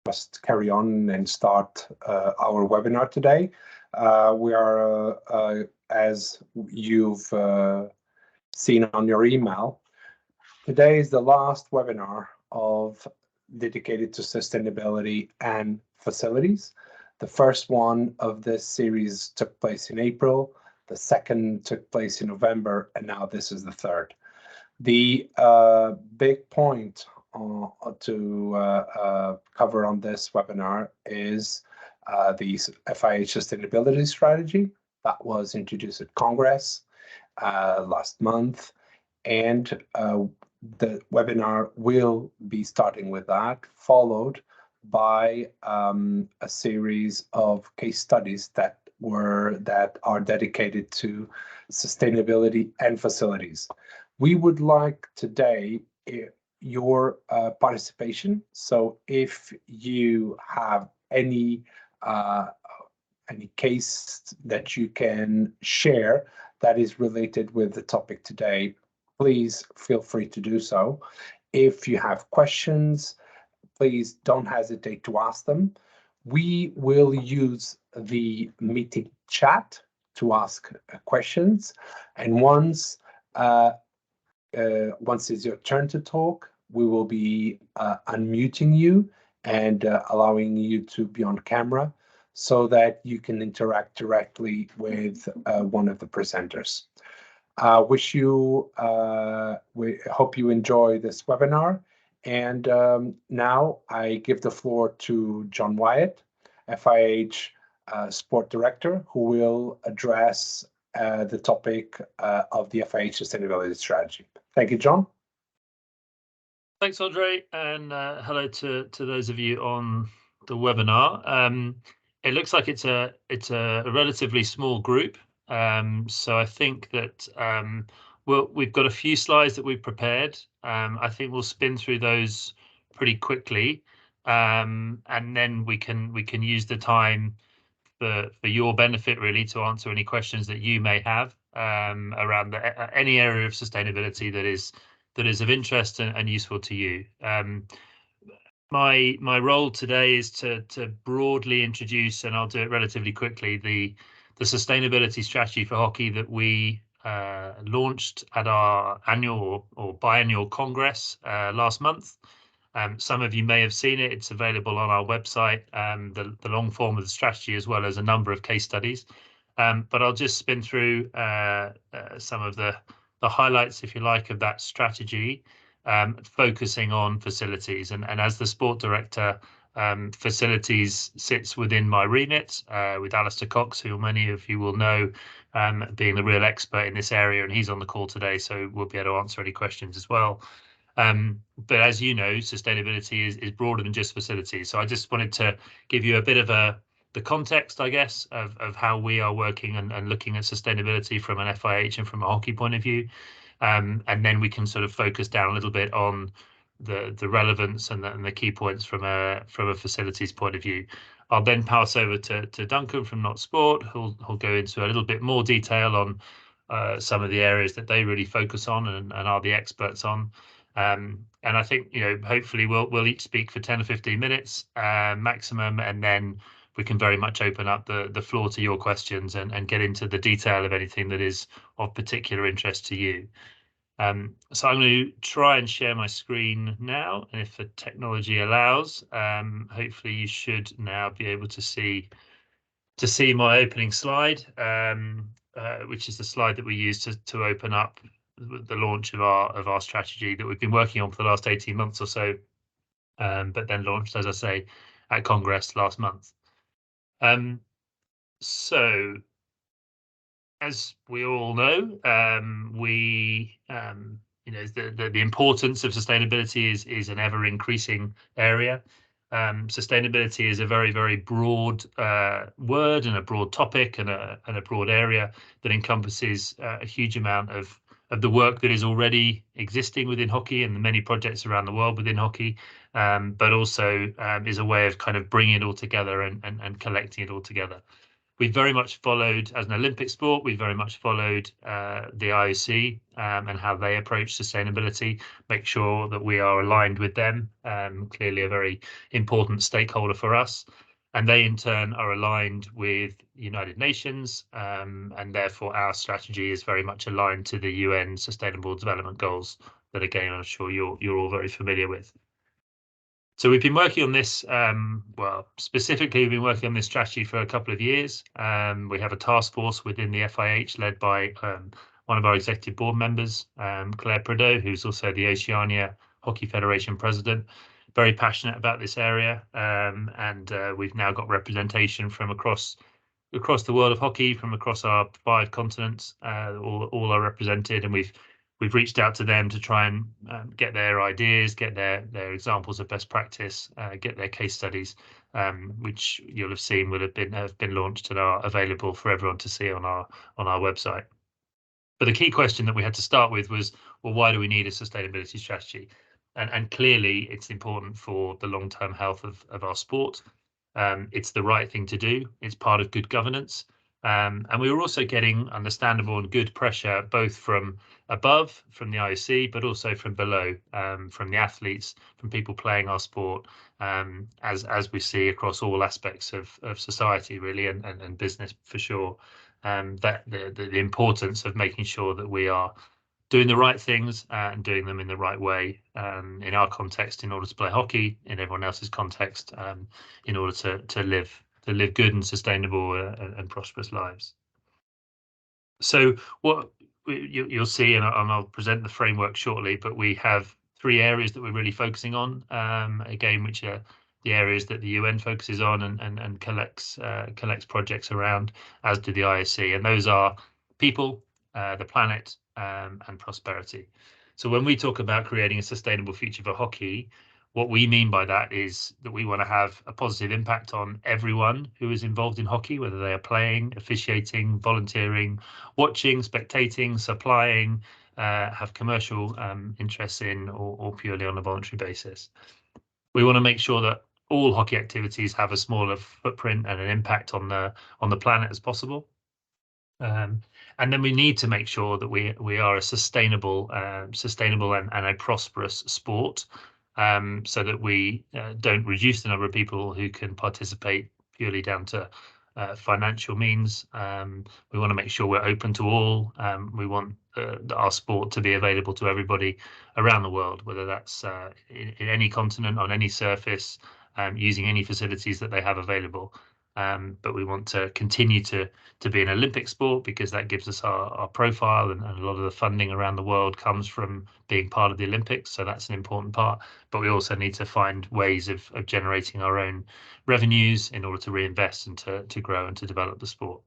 just carry on and start our webinar today. We are, as you've seen on your email, today is the last webinar dedicated to sustainability and facilities. The first one of this series took place in April, the second took place in November, and now this is the third. The big point to cover on this webinar is the FIH Sustainability Strategy that was introduced at Congress last month, and the webinar will be starting with that, followed by a series of case studies that are dedicated to sustainability and facilities. We would like today your participation. So if you have any case that you can share that is related with the topic today, please feel free to do so. If you have questions, please don't hesitate to ask them. We will use the meeting chat to ask questions, and once it's your turn to talk, we will be unmuting you and allowing you to be on camera so that you can interact directly with one of the presenters. We hope you enjoy this webinar. And now I give the floor to John Wyatt, FIH Sport Director, who will address the topic of the FIH Sustainability Strategy. Thank you, John. Thanks, Andre, and hello to those of you on the webinar. It looks like it's a relatively small group, so I think that we've got a few slides that we've prepared. I think we'll spin through those pretty quickly, and then we can use the time for your benefit, really, to answer any questions that you may have around any area of sustainability that is of interest and useful to you. My role today is to broadly introduce, and I'll do it relatively quickly, the sustainability strategy for hockey that we launched at our annual or biannual Congress last month. Some of you may have seen it. It's available on our website, the long form of the strategy, as well as a number of case studies. But I'll just spin through some of the highlights, if you like, of that strategy, focusing on facilities. And as the sport director, facilities sits within my remit with Alistair Cox, who many of you will know, being the real expert in this area, and he's on the call today, so we'll be able to answer any questions as well. But as you know, sustainability is broader than just facilities. So I just wanted to give you a bit of the context, I guess, of how we are working and looking at sustainability from an FIH and from a hockey point of view. And then we can sort of focus down a little bit on the relevance and the key points from a facilities point of view. I'll then pass over to Duncan from NottsSports, who'll go into a little bit more detail on some of the areas that they really focus on and are the experts on. And I think, hopefully we'll each speak for 10 or 15 minutes maximum, and then we can very much open up the floor to your questions and get into the detail of anything that is of particular interest to you. So I'm going to try and share my screen now, and if the technology allows, hopefully you should now be able to see my opening slide, which is the slide that we use to open up the launch of our strategy that we've been working on for the last 18 months or so, but then launched, as I say, at Congress last month. So, as we all know, the importance of sustainability is an ever increasing area. Sustainability is a very, very broad word and a broad topic and a broad area that encompasses a huge amount of the work that is already existing within hockey and the many projects around the world within hockey, but also is a way of kind of bringing it all together and collecting it all together. We've very much followed, as an Olympic sport, we've very much followed the IOC and how they approach sustainability, make sure that we are aligned with them, clearly a very important stakeholder for us. And they in turn are aligned with the United Nations, and therefore our strategy is very much aligned to the UN Sustainable Development Goals that, again, I'm sure you're all very familiar with. So we've been working on this, well, specifically, we've been working on this strategy for a couple of years. We have a task force within the FIH led by one of our executive board members, Claire Prideaux, who's also the Oceania Hockey Federation president, very passionate about this area. And we've now got representation from across the world of hockey, from across our 5 continents, all are represented, and we've reached out to them to try and get their ideas, get their examples of best practice, get their case studies, which you'll have seen have been launched and are available for everyone to see on our website. But the key question that we had to start with was, well, why do we need a sustainability strategy? And clearly, it's important for the long-term health of our sport. It's the right thing to do. It's part of good governance. And we were also getting understandable and good pressure, both from above, from the IOC, but also from below, from the athletes, from people playing our sport, as we see across all aspects of society, really, and business for sure. That the importance of making sure that we are doing the right things and doing them in the right way, in our context, in order to play hockey, in everyone else's context, in order to live good and sustainable and prosperous lives. So what you'll see, and I'll present the framework shortly, but we have 3 areas that we're really focusing on, again, which are the areas that the UN focuses on and collects projects around, as do the IOC, and those are people, the planet, and prosperity. So when we talk about creating a sustainable future for hockey, what we mean by that is that we want to have a positive impact on everyone who is involved in hockey, whether they are playing, officiating, volunteering, watching, spectating, supplying, have commercial interests in, or purely on a voluntary basis. We want to make sure that all hockey activities have a smaller footprint and an impact on the planet as possible. And then we need to make sure that we are a sustainable and a prosperous sport, so that we don't reduce the number of people who can participate purely down to financial means. We want to make sure we're open to all. We want our sport to be available to everybody around the world, whether that's in any continent, on any surface, using any facilities that they have available. But we want to continue to be an Olympic sport, because that gives us our profile, and a lot of the funding around the world comes from being part of the Olympics. So that's an important part. But we also need to find ways of generating our own revenues in order to reinvest and to grow and to develop the sport.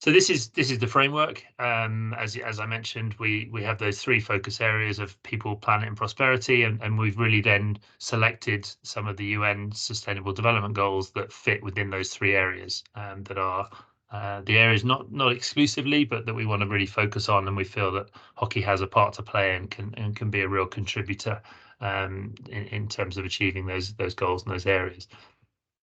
So this is the framework. As I mentioned, we have those 3 focus areas of people, planet, and prosperity, and we've really then selected some of the UN Sustainable Development Goals that fit within those 3 areas, that are the areas not exclusively, but that we want to really focus on, and we feel that hockey has a part to play and can be a real contributor in terms of achieving those goals in those areas.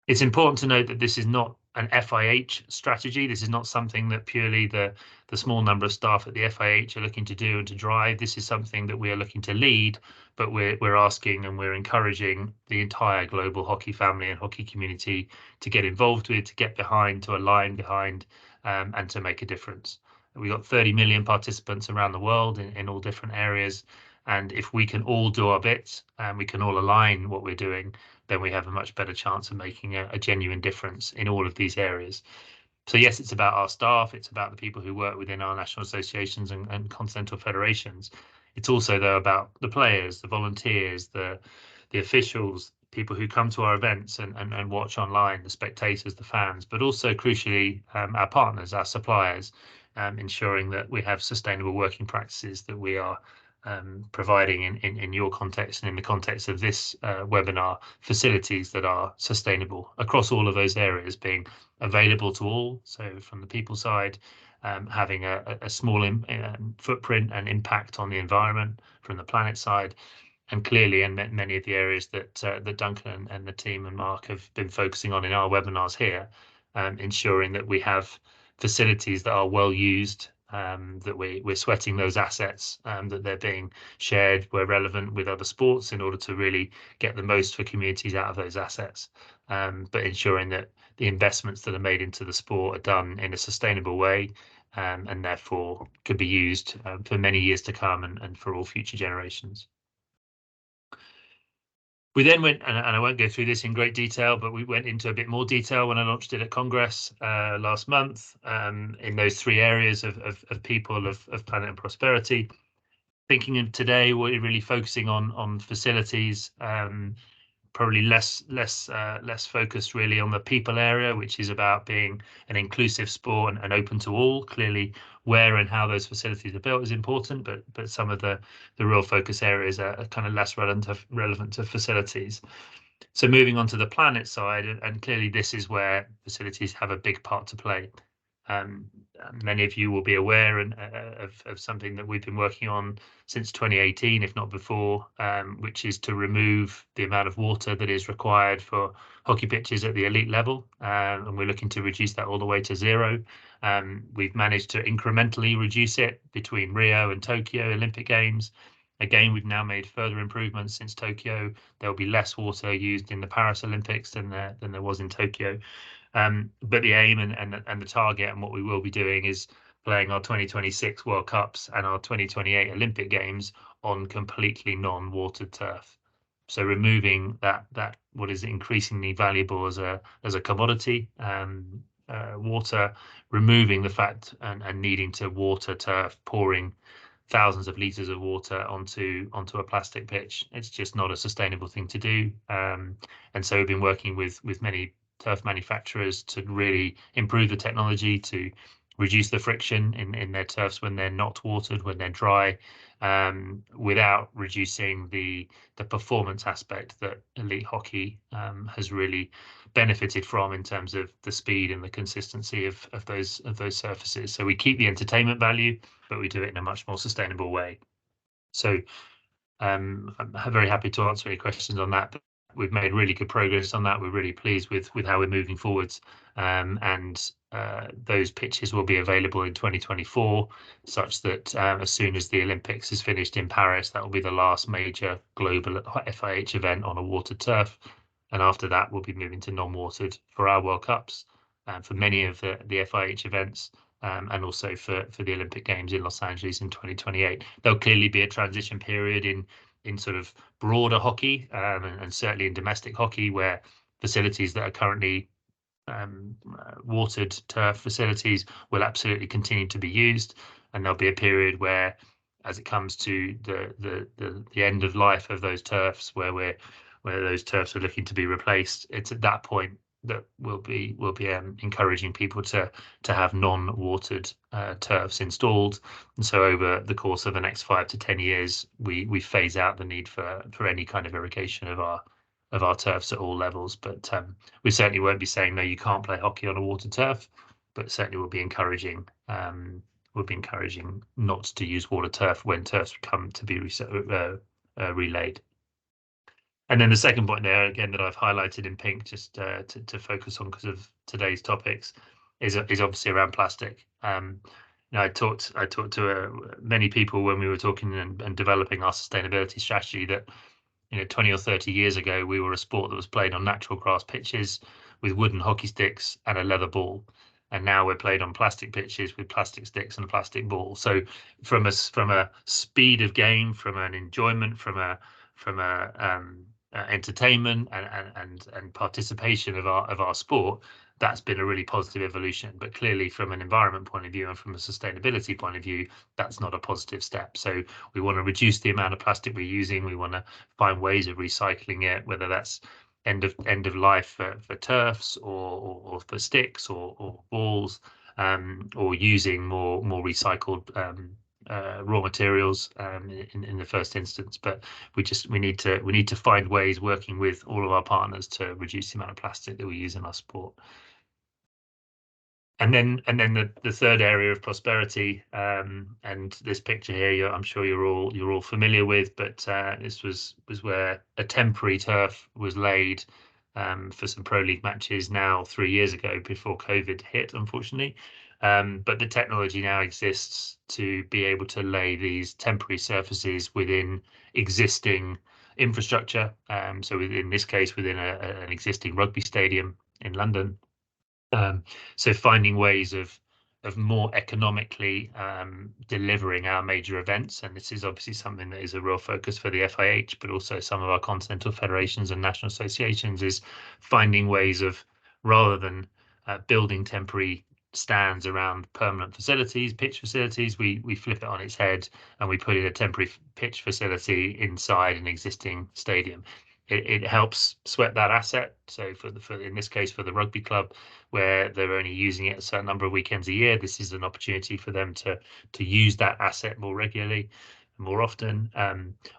It's important to note that this is not an FIH strategy. This is not something that purely the small number of staff at the FIH are looking to do and to drive. This is something that we are looking to lead, but we're asking and we're encouraging the entire global hockey family and hockey community to get involved with, to get behind, to align behind, and to make a difference. We've got 30 million participants around the world in all different areas. And if we can all do our bits and we can all align what we're doing, then we have a much better chance of making a genuine difference in all of these areas. So yes, it's about our staff. It's about the people who work within our national associations and continental federations. It's also, though, about the players, the volunteers, the officials, people who come to our events and watch online, the spectators, the fans, but also, crucially, our partners, our suppliers, ensuring that we have sustainable working practices, that we are providing in your context and in the context of this webinar, facilities that are sustainable across all of those areas, being available to all. So from the people side, having a small footprint and impact on the environment, from the planet side, and clearly in many of the areas that that Duncan and the team and Mark have been focusing on in our webinars here, ensuring that we have facilities that are well used, that we're sweating those assets, that they're being shared where relevant with other sports in order to really get the most for communities out of those assets, but ensuring that the investments that are made into the sport are done in a sustainable way, and therefore could be used for many years to come and for all future generations. We then went, and I won't go through this in great detail, but we went into a bit more detail when I launched it at Congress last month, in those three areas of people, of planet and prosperity. Thinking of today, we're really focusing on facilities, probably less focused really on the people area, which is about being an inclusive sport and open to all. Clearly, where and how those facilities are built is important, but some of the real focus areas are kind of less relevant to facilities. So moving on to the planet side, and clearly this is where facilities have a big part to play. Many of you will be aware of something that we've been working on since 2018, if not before, which is to remove the amount of water that is required for hockey pitches at the elite level, and we're looking to reduce that all the way to zero. We've managed to incrementally reduce it between Rio and Tokyo Olympic Games. Again, we've now made further improvements since Tokyo. There'll be less water used in the Paris Olympics than there was in Tokyo. But the aim and the target and what we will be doing is playing our 2026 World Cups and our 2028 Olympic Games on completely non-watered turf. So removing that what is increasingly valuable as a commodity, water, removing the fact and needing to water turf, pouring thousands of liters of water onto a plastic pitch. It's just not a sustainable thing to do. And so we've been working with many turf manufacturers to really improve the technology to reduce the friction in their turfs when they're not watered, when they're dry, without reducing the performance aspect that elite hockey has really benefited from in terms of the speed and the consistency of those surfaces. So we keep the entertainment value, but we do it in a much more sustainable way. So I'm very happy to answer any questions on that. But we've made really good progress on that. We're really pleased with how we're moving forwards, and those pitches will be available in 2024, such that as soon as the Olympics is finished in Paris, that will be the last major global FIH event on a watered turf, and after that we'll be moving to non-watered for our World Cups, and for many of the FIH events. And also for the Olympic Games in Los Angeles in 2028. There'll clearly be a transition period in sort of broader hockey, and certainly in domestic hockey, where facilities that are currently watered turf facilities will absolutely continue to be used, and there'll be a period where, as it comes to the end of life of those turfs, where those turfs are looking to be replaced, it's at that point that we'll be encouraging people to have non-watered turfs installed. And so over the course of the next 5 to 10 years, we phase out the need for any kind of irrigation of our turfs at all levels. But we certainly won't be saying no, you can't play hockey on a watered turf, but certainly we'll be encouraging not to use water turf when turfs come to be relayed. And then the second point there, again, that I've highlighted in pink, just to focus on because of today's topics, is obviously around plastic. Now, I talked to many people when we were talking and developing our sustainability strategy that 20 or 30 years ago we were a sport that was played on natural grass pitches with wooden hockey sticks and a leather ball, and now we're played on plastic pitches with plastic sticks and a plastic ball. So from a speed of game, from an enjoyment, from a entertainment and participation of our sport, that's been a really positive evolution. But clearly, from an environment point of view and from a sustainability point of view, that's not a positive step. So we want to reduce the amount of plastic we're using. We want to find ways of recycling it, whether that's end of life for turfs or for sticks or balls, or using more recycled raw materials in the first instance. But we need to find ways, working with all of our partners, to reduce the amount of plastic that we use in our sport. And then the third area of prosperity, and this picture here, I'm sure you're all familiar with, but this was where a temporary turf was laid for some Pro League matches now 3 years ago before COVID hit, unfortunately. But the technology now exists to be able to lay these temporary surfaces within existing infrastructure. So in this case, within an existing rugby stadium in London. So finding ways of more economically delivering our major events, and this is obviously something that is a real focus for the FIH, but also some of our continental federations and national associations, is finding ways of, rather than building temporary stands around permanent facilities, pitch facilities, we flip it on its head and we put in a temporary pitch facility inside an existing stadium. It helps sweat that asset. So for in this case, for the rugby club, where they're only using it a certain number of weekends a year, this is an opportunity for them to use that asset more regularly, more often.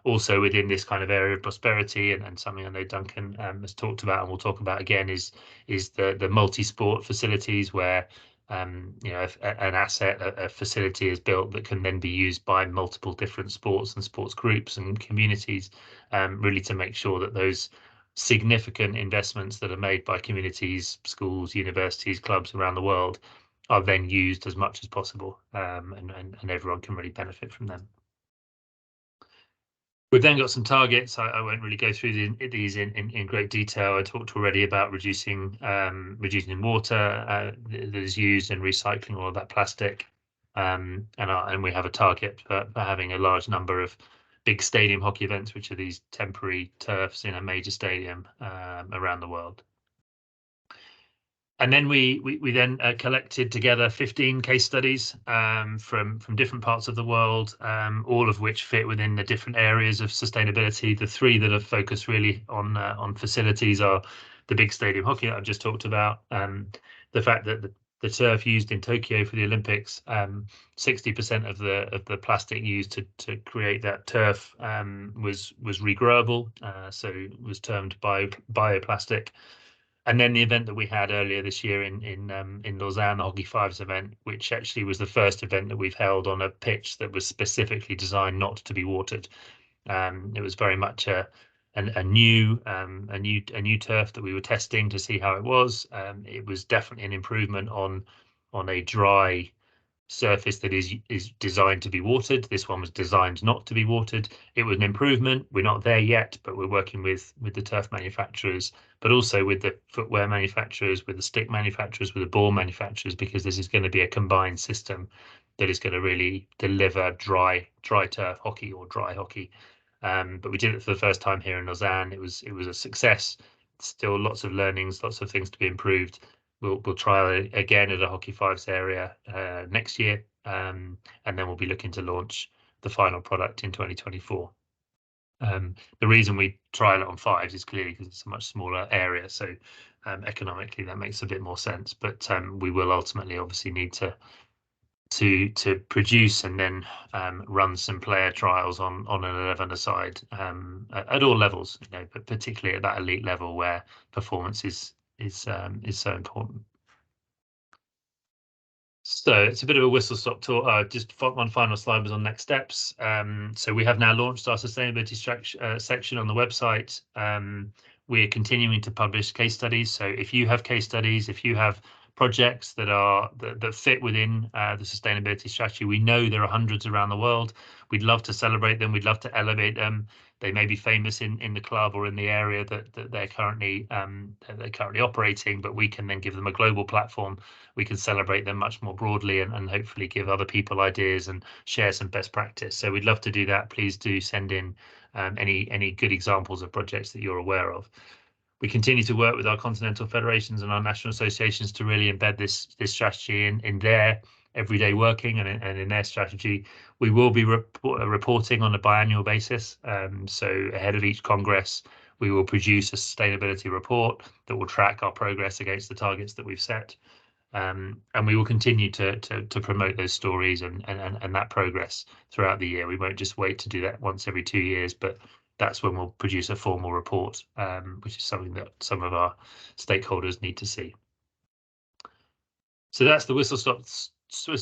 Also within this kind of area of prosperity, and something I know Duncan has talked about and we'll talk about again, is the multi-sport facilities where an asset, a facility is built that can then be used by multiple different sports and sports groups and communities, really to make sure that those significant investments that are made by communities, schools, universities, clubs around the world are then used as much as possible, and everyone can really benefit from them. We've then got some targets. I won't really go through these in great detail. I talked already about reducing water that is used and recycling all of that plastic. And we have a target for having a large number of big stadium hockey events, which are these temporary turfs in a major stadium around the world. And then we then collected together 15 case studies from different parts of the world, all of which fit within the different areas of sustainability. The three that are focused really on facilities are the big stadium hockey that I've just talked about, the fact that the turf used in Tokyo for the Olympics, 60% of the plastic used to create that turf was regrowable, so it was termed bioplastic. And then the event that we had earlier this year in Lausanne, the Hockey Fives event, which actually was the first event that we've held on a pitch that was specifically designed not to be watered. It was very much a new turf that we were testing to see how it was. It was definitely an improvement on a dry surface that is designed to be watered. This one was designed not to be watered. It was an improvement. We're not there yet, but we're working with the turf manufacturers, but also with the footwear manufacturers, with the stick manufacturers, with the ball manufacturers, because this is going to be a combined system that is going to really deliver dry turf hockey or dry hockey. But we did it for the first time here in Lausanne. It was a success. Still lots of learnings, lots of things to be improved. We'll try it again at a Hockey Fives area next year, and then we'll be looking to launch the final product in 2024. The reason we trial it on fives is clearly because it's a much smaller area, so economically that makes a bit more sense. But we will ultimately obviously need to produce and then run some player trials on an 11-a-side at all levels, but particularly at that elite level where performance is so important. So it's a bit of a whistle-stop tour. Just one final slide was on next steps. So we have now launched our sustainability section on the website. We're continuing to publish case studies. So if you have case studies, if you have projects that fit within the sustainability strategy, we know there are hundreds around the world. We'd love to celebrate them. We'd love to elevate them. They may be famous in the club or in the area that they're currently operating, but we can then give them a global platform. We can celebrate them much more broadly and hopefully give other people ideas and share some best practice. So we'd love to do that. Please do send in any good examples of projects that you're aware of. We continue to work with our continental federations and our national associations to really embed this strategy in their everyday working and in their strategy. We will be reporting on a biannual basis. So ahead of each Congress, we will produce a sustainability report that will track our progress against the targets that we've set. And we will continue to promote those stories and that progress throughout the year. We won't just wait to do that once every 2 years, but that's when we'll produce a formal report, which is something that some of our stakeholders need to see. So that's the whistle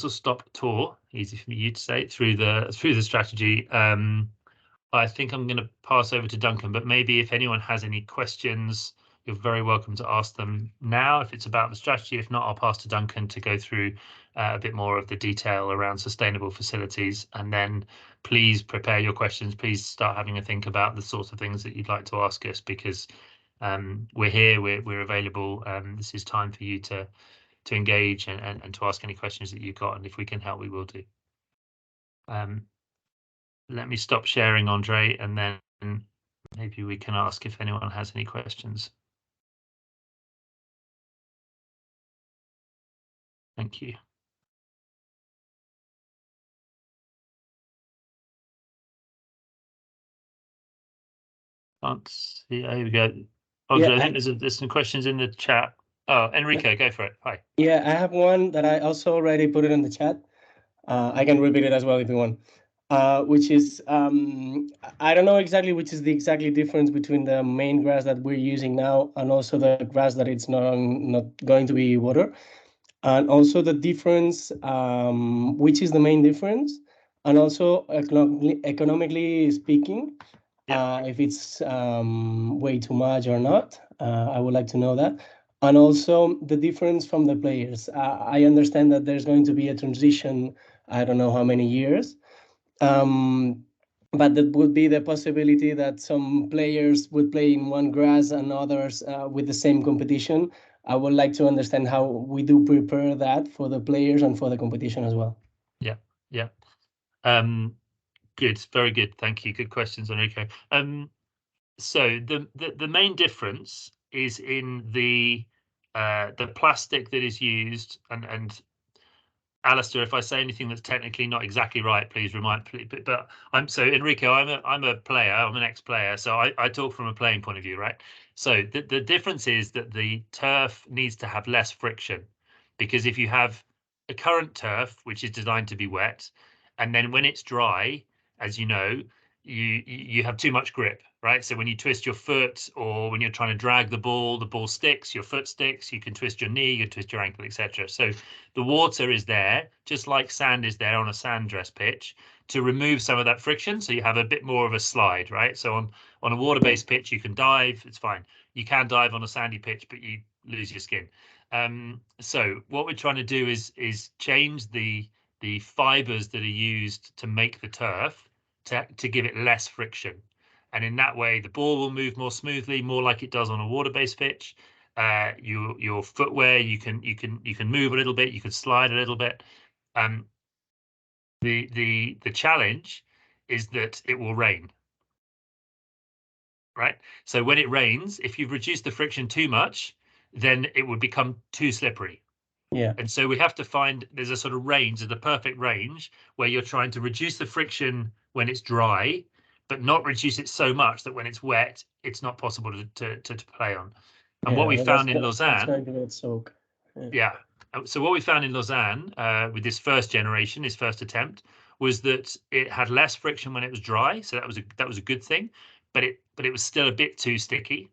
stop tour. Easy for you to say through the strategy. I think I'm going to pass over to Duncan, but maybe if anyone has any questions, you're very welcome to ask them now if it's about the strategy. If not, I'll pass to Duncan to go through a bit more of the detail around sustainable facilities. And then please prepare your questions. Please start having a think about the sorts of things that you'd like to ask us, because we're here, we're available. This is time for you to engage and to ask any questions that you've got. And if we can help, we will do. Let me stop sharing, Andre, and then maybe we can ask if anyone has any questions. Thank you. Can't see. Here we go. Andre, I think there's some questions in the chat. Oh, Enrico, go for it. Hi. Yeah, I have one that I also already put it in the chat. I can repeat it as well if you want. Which is, I don't know exactly which is the exactly difference between the main grass that we're using now and also the grass that it's not going to be water. And also the difference, which is the main difference, and also economically speaking, if it's way too much or not. I would like to know that. And also the difference from the players. I understand that there's going to be a transition, I don't know how many years, but that would be the possibility that some players would play in one grass and others with the same competition. I would like to understand how we do prepare that for the players and for the competition as well. Yeah, yeah. Good, very good. Thank you. Good questions, Enrico. So the main difference is in the plastic that is used, and Alistair, if I say anything that's technically not exactly right, please remind. But so Enrico, I'm a player. I'm an ex-player, so I talk from a playing point of view, right? So the difference is that the turf needs to have less friction, because if you have a current turf which is designed to be wet, and then when it's dry, as you know, you have too much grip, right? So when you twist your foot, or when you're trying to drag the ball sticks, your foot sticks, you can twist your knee, you can twist your ankle, etc. So the water is there, just like sand is there on a sand dress pitch, to remove some of that friction, so you have a bit more of a slide, right? So on a water-based pitch, you can dive, it's fine. You can dive on a sandy pitch, but you lose your skin. So what we're trying to do is change the fibers that are used to make the turf to give it less friction, and in that way the ball will move more smoothly, more like it does on a water-based pitch. Your footwear, you can move a little bit, you can slide a little bit. The challenge is that it will rain, right? So when it rains, if you've reduced the friction too much, then it would become too slippery. Yeah. And so we have to find, there's a sort of range, the perfect range, where you're trying to reduce the friction when it's dry, but not reduce it so much that when it's wet, it's not possible to play on. And what we found in Lausanne, yeah. So what we found in Lausanne with this first generation, this first attempt, was that it had less friction when it was dry, so that was a good thing, but it was still a bit too sticky.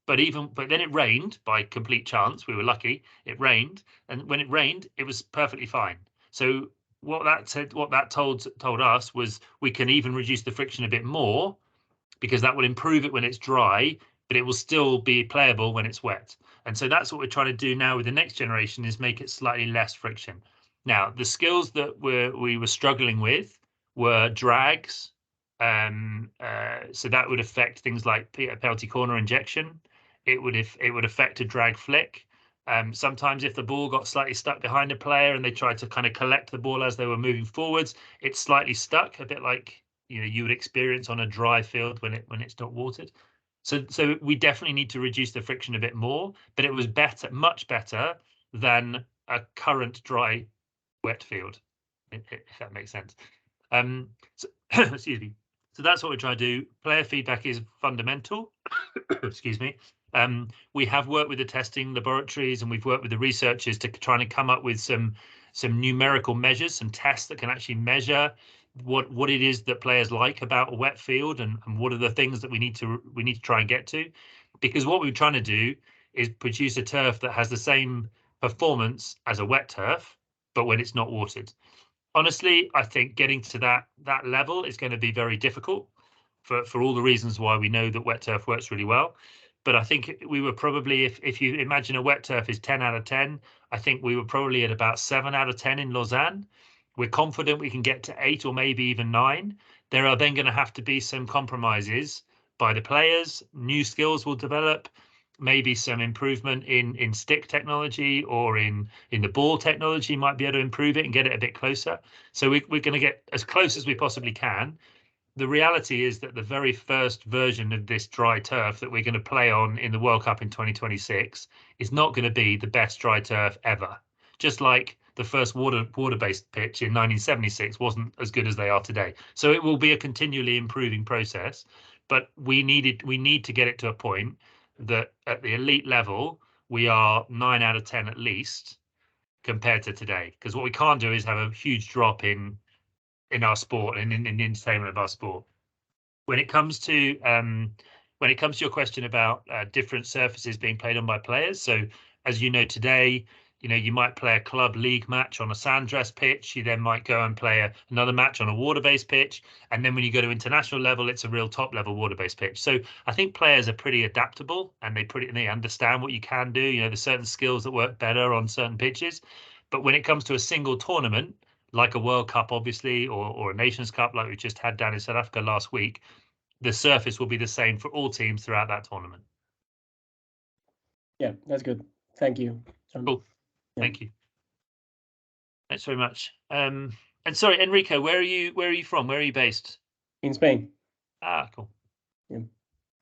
But then it rained by complete chance. We were lucky. It rained, and when it rained, it was perfectly fine. So what that told us was we can even reduce the friction a bit more, because that will improve it when it's dry, but it will still be playable when it's wet. And so that's what we're trying to do now with the next generation, is make it slightly less friction. Now, the skills that we were struggling with were drags. So that would affect things like penalty corner injection. It would affect a drag flick. Sometimes if the ball got slightly stuck behind a player and they tried to kind of collect the ball as they were moving forwards, it's slightly stuck, a bit like you would experience on a dry field when it's not watered. So we definitely need to reduce the friction a bit more, but it was better, much better than a current dry wet field, if that makes sense. So, excuse me. So that's what we're trying to do. Player feedback is fundamental. Excuse me. We have worked with the testing laboratories, and we've worked with the researchers to try and come up with some numerical measures, some tests that can actually measure what it is that players like about a wet field, and what are the things that we need to try and get to. Because what we're trying to do is produce a turf that has the same performance as a wet turf, but when it's not watered. Honestly, I think getting to that level is going to be very difficult for all the reasons why we know that wet turf works really well. But I think we were probably, if you imagine a wet turf is 10 out of 10, I think we were probably at about 7 out of 10 in Lausanne. We're confident we can get to 8 or maybe even 9. There are then going to have to be some compromises by the players. New skills will develop, maybe some improvement in stick technology or in the ball technology might be able to improve it and get it a bit closer. So we're going to get as close as we possibly can. The reality is that the very first version of this dry turf that we're going to play on in the World Cup in 2026 is not going to be the best dry turf ever. Just like the first water-based pitch in 1976 wasn't as good as they are today. So it will be a continually improving process, but we need to get it to a point that at the elite level, we are 9 out of 10 at least compared to today. Because what we can't do is have a huge drop in our sport and in the entertainment of our sport. When it comes to your question about different surfaces being played on by players, so as you know today, you might play a club league match on a sand dress pitch. You then might go and play another match on a water-based pitch, and then when you go to international level, it's a real top-level water-based pitch. So I think players are pretty adaptable, and they understand what you can do. There's certain skills that work better on certain pitches, but when it comes to a single tournament, like a World Cup, obviously, or a Nations Cup, like we just had down in South Africa last week, the surface will be the same for all teams throughout that tournament. Yeah, that's good. Thank you, John. Cool. Yeah. Thank you. Thanks very much. And sorry, Enrico, where are you from? Where are you based? In Spain. Cool. Yeah.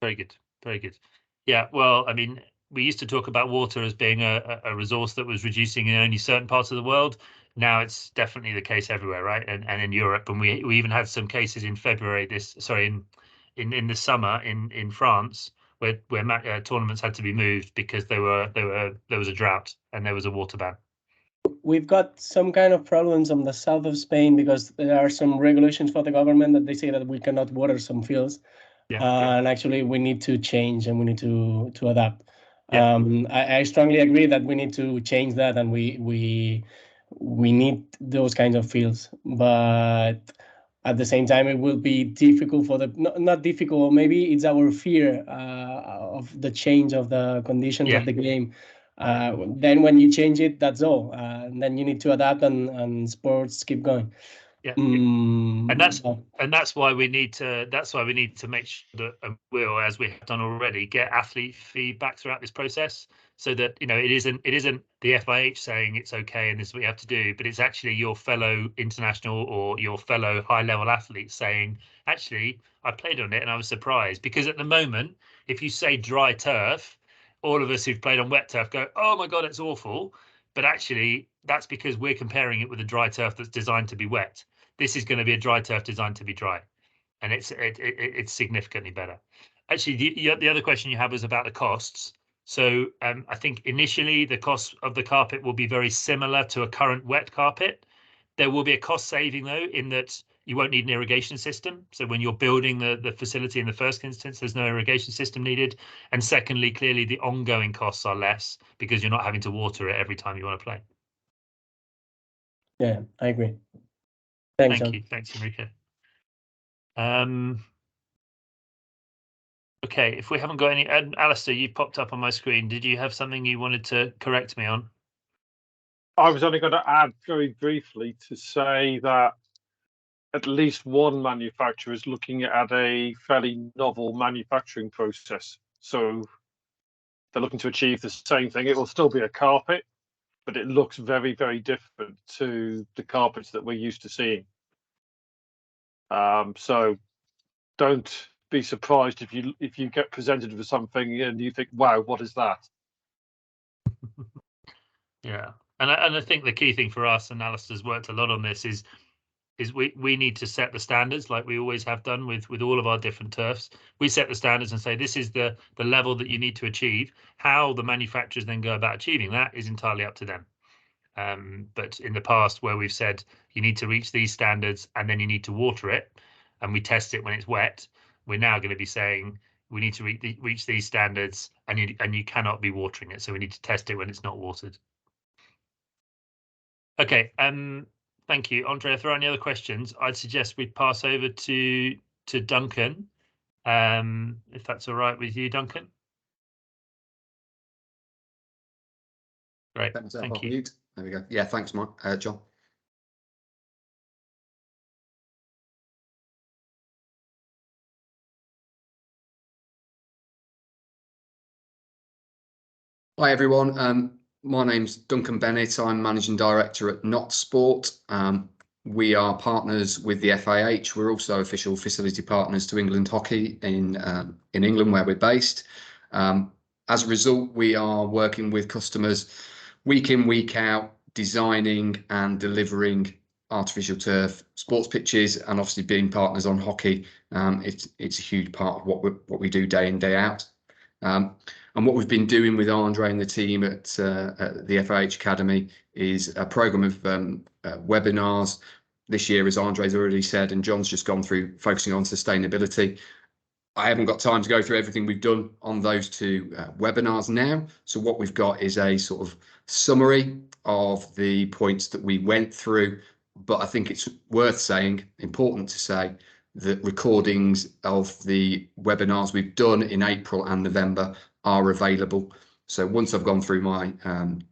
Very good. Very good. Yeah, well, I mean, we used to talk about water as being a resource that was reducing in only certain parts of the world. Now it's definitely the case everywhere, right? And in Europe, and we even had some cases in February in the summer in France where tournaments had to be moved because there was a drought and there was a water ban. We've got some kind of problems on the south of Spain because there are some regulations for the government that they say that we cannot water some fields. Yeah. And actually we need to change and we need to adapt. Yeah. I strongly agree that we need to change that, and we need those kinds of fields, but at the same time it will be difficult for not difficult, maybe it's our fear of the change of the conditions of the game. Then when you change it, that's all. Then you need to adapt and sports keep going. Yeah. And that's why we need to make sure that we'll, as we have done already, get athlete feedback throughout this process, so that it isn't the FIH saying it's okay and this is what you have to do, but it's actually your fellow international or your fellow high level athletes saying, actually, I played on it and I was surprised. Because at the moment, if you say dry turf, all of us who've played on wet turf go, oh my God, it's awful. But actually, that's because we're comparing it with a dry turf that's designed to be wet. This is going to be a dry turf designed to be dry, and it's significantly better. Actually, the other question you have was about the costs. So I think initially the cost of the carpet will be very similar to a current wet carpet. There will be a cost saving though, in that you won't need an irrigation system. So when you're building the facility in the first instance, there's no irrigation system needed. And secondly, clearly the ongoing costs are less because you're not having to water it every time you want to play. Yeah, I agree. Thanks, Thank you. Thanks, Enrico. Okay, if we haven't got any, Alistair, you popped up on my screen. Did you have something you wanted to correct me on? I was only going to add very briefly to say that at least one manufacturer is looking at a fairly novel manufacturing process. So they're looking to achieve the same thing. It will still be a carpet, but it looks very, very different to the carpets that we're used to seeing. So don't be surprised if you get presented with something and you think, wow, what is that? Yeah, and I think the key thing for us, and Alistair's worked a lot on this, is we need to set the standards like we always have done with all of our different turfs. We set the standards and say this is the level that you need to achieve. How the manufacturers then go about achieving that is entirely up to them. But in the past, where we've said you need to reach these standards and then you need to water it, and we test it when it's wet, we're now going to be saying we need to reach these standards and you cannot be watering it. So we need to test it when it's not watered. Okay, thank you, Andre. If there are any other questions, I'd suggest we pass over to Duncan, if that's all right with you, Duncan. Great, thank you. Mute. There we go. Yeah, thanks, Mark. John. Hi, everyone. My name's Duncan Bennett. I'm Managing Director at NottsSports. We are partners with the FIH. We're also official facility partners to England Hockey in England, where we're based. As a result, we are working with customers week in, week out, designing and delivering artificial turf sports pitches, and obviously being partners on hockey. It's a huge part of what we do day in, day out. And what we've been doing with Andre and the team at the FIH Academy is a program of webinars this year, as Andre's already said, and John's just gone through, focusing on sustainability. I haven't got time to go through everything we've done on those two webinars now. So what we've got is a sort of summary of the points that we went through. But I think it's worth saying, important to say, that recordings of the webinars we've done in April and November are available. So once I've gone through my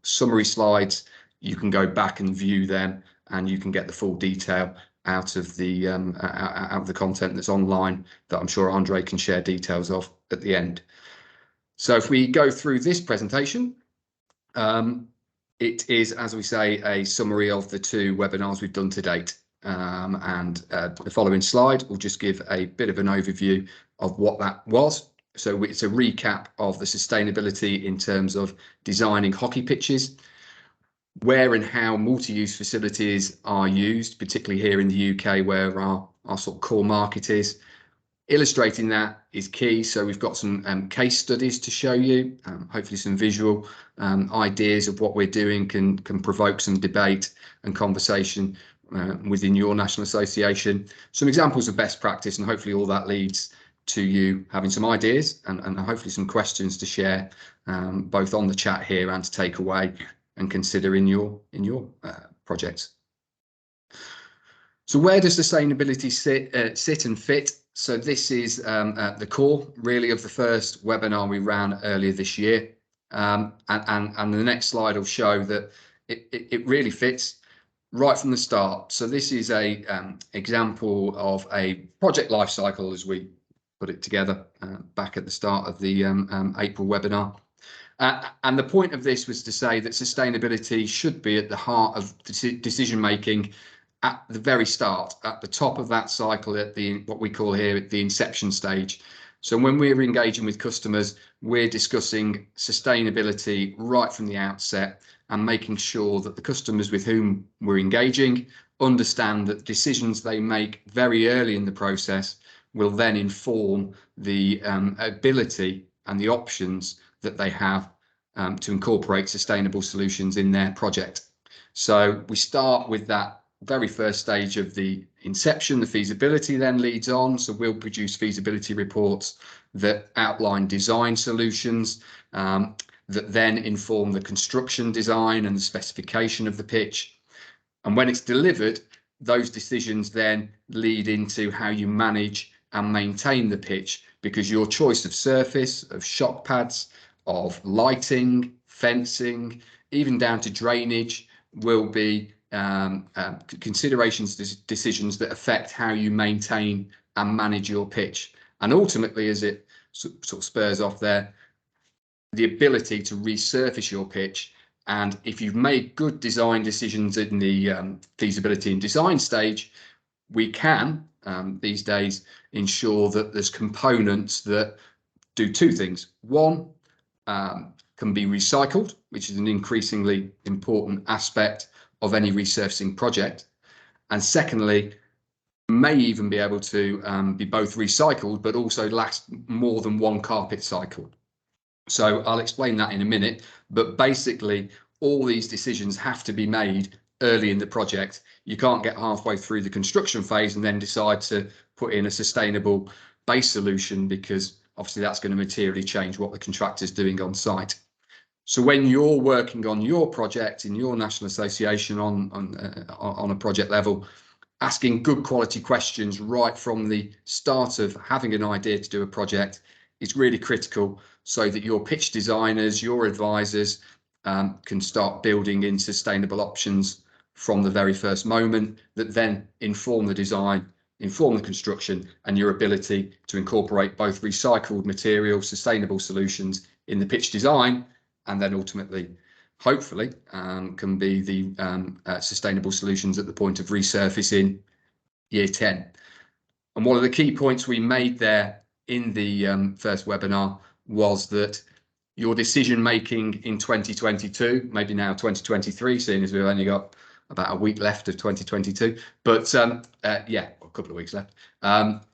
summary slides, you can go back and view them, and you can get the full detail out of the content that's online, that I'm sure Andre can share details of at the end. So if we go through this presentation, it is, as we say, a summary of the two webinars we've done to date. The following slide will just give a bit of an overview of what that was. So it's a recap of the sustainability in terms of designing hockey pitches, where and how multi-use facilities are used, particularly here in the UK, where our sort of core market is. Illustrating that is key. So we've got some case studies to show you, hopefully some visual ideas of what we're doing can provoke some debate and conversation within your national association. Some examples of best practice, and hopefully all that leads to you having some ideas and hopefully some questions to share, both on the chat here and to take away and consider in your projects. So where does sustainability sit and fit? So this is the core really of the first webinar we ran earlier this year, and the next slide will show that it really fits right from the start. So this is a example of a project life cycle as we put it together back at the start of the April webinar. And the point of this was to say that sustainability should be at the heart of decision making at the very start, at the top of that cycle, at what we call here the inception stage. So when we're engaging with customers, we're discussing sustainability right from the outset and making sure that the customers with whom we're engaging understand that decisions they make very early in the process will then inform the ability and the options that they have to incorporate sustainable solutions in their project. So we start with that very first stage of the inception. The feasibility then leads on. So we'll produce feasibility reports that outline design solutions that then inform the construction design and the specification of the pitch. And when it's delivered, those decisions then lead into how you manage and maintain the pitch, because your choice of surface, of shock pads, of lighting, fencing, even down to drainage, will be considerations, decisions that affect how you maintain and manage your pitch. And ultimately, as it sort of spurs off there, the ability to resurface your pitch. And if you've made good design decisions in the feasibility and design stage, we can these days ensure that there's components that do two things. One, can be recycled, which is an increasingly important aspect of any resurfacing project. And secondly, may even be able to be both recycled, but also last more than one carpet cycle. So I'll explain that in a minute, but basically all these decisions have to be made early in the project. You can't get halfway through the construction phase and then decide to put in a sustainable base solution, because obviously that's going to materially change what the contractor's doing on site. So when you're working on your project in your national association on a project level, asking good quality questions right from the start of having an idea to do a project is really critical, so that your pitch designers, your advisors can start building in sustainable options from the very first moment, that then inform the design, inform the construction, and your ability to incorporate both recycled materials, sustainable solutions in the pitch design, and then ultimately, hopefully, can be the sustainable solutions at the point of resurfacing year 10. And one of the key points we made there in the first webinar was that your decision making in 2022, maybe now 2023, seeing as we've only got about a week left of 2022, but yeah, a couple of weeks left.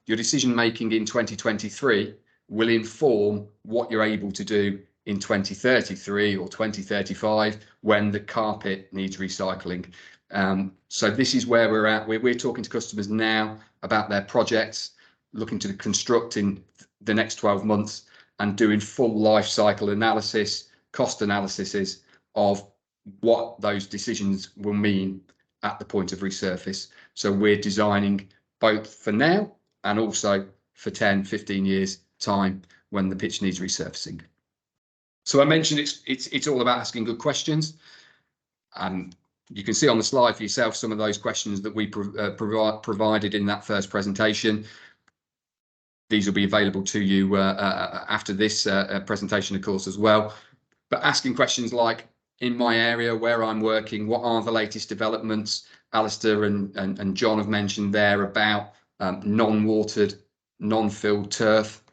Your decision making in 2023 will inform what you're able to do in 2033 or 2035 when the carpet needs recycling. So this is where we're at. We're talking to customers now about their projects, looking to construct in the next 12 months and doing full life cycle analysis, cost analyses of what those decisions will mean at the point of resurface. So we're designing both for now and also for 10, 15 years time when the pitch needs resurfacing. So I mentioned it's all about asking good questions. You can see on the slide for yourself some of those questions that we provided in that first presentation. These will be available to you after this presentation, of course, as well. But asking questions like, in my area where I'm working, what are the latest developments? Alistair and John have mentioned there about non-watered, non-filled turf.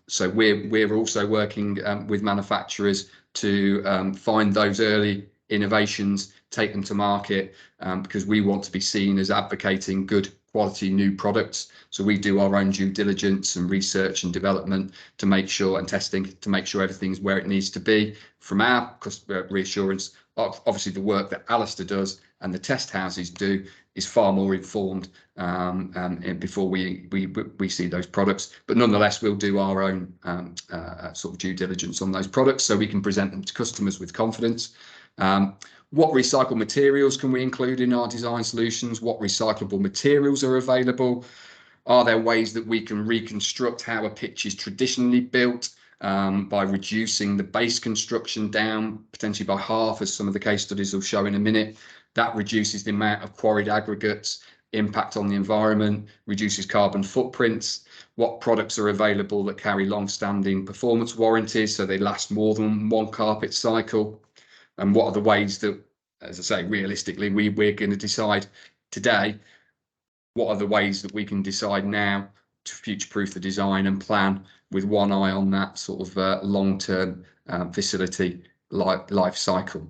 So we're also working with manufacturers to find those early innovations, take them to market, because we want to be seen as advocating good quality new products. So we do our own due diligence and research and development to make sure, and testing to make sure everything's where it needs to be. From our customer reassurance, obviously the work that Alistair does and the test houses do is far more informed before we see those products. But nonetheless, we'll do our own sort of due diligence on those products so we can present them to customers with confidence. What recycled materials can we include in our design solutions? What recyclable materials are available? Are there ways that we can reconstruct how a pitch is traditionally built by reducing the base construction down potentially by half, as some of the case studies will show in a minute? That reduces the amount of quarried aggregates, impact on the environment, reduces carbon footprints. What products are available that carry long-standing performance warranties so they last more than one carpet cycle? And what are the ways that, as I say, realistically, we're going to decide today, what are the ways that we can decide now to future-proof the design and plan with one eye on that sort of long-term facility life cycle?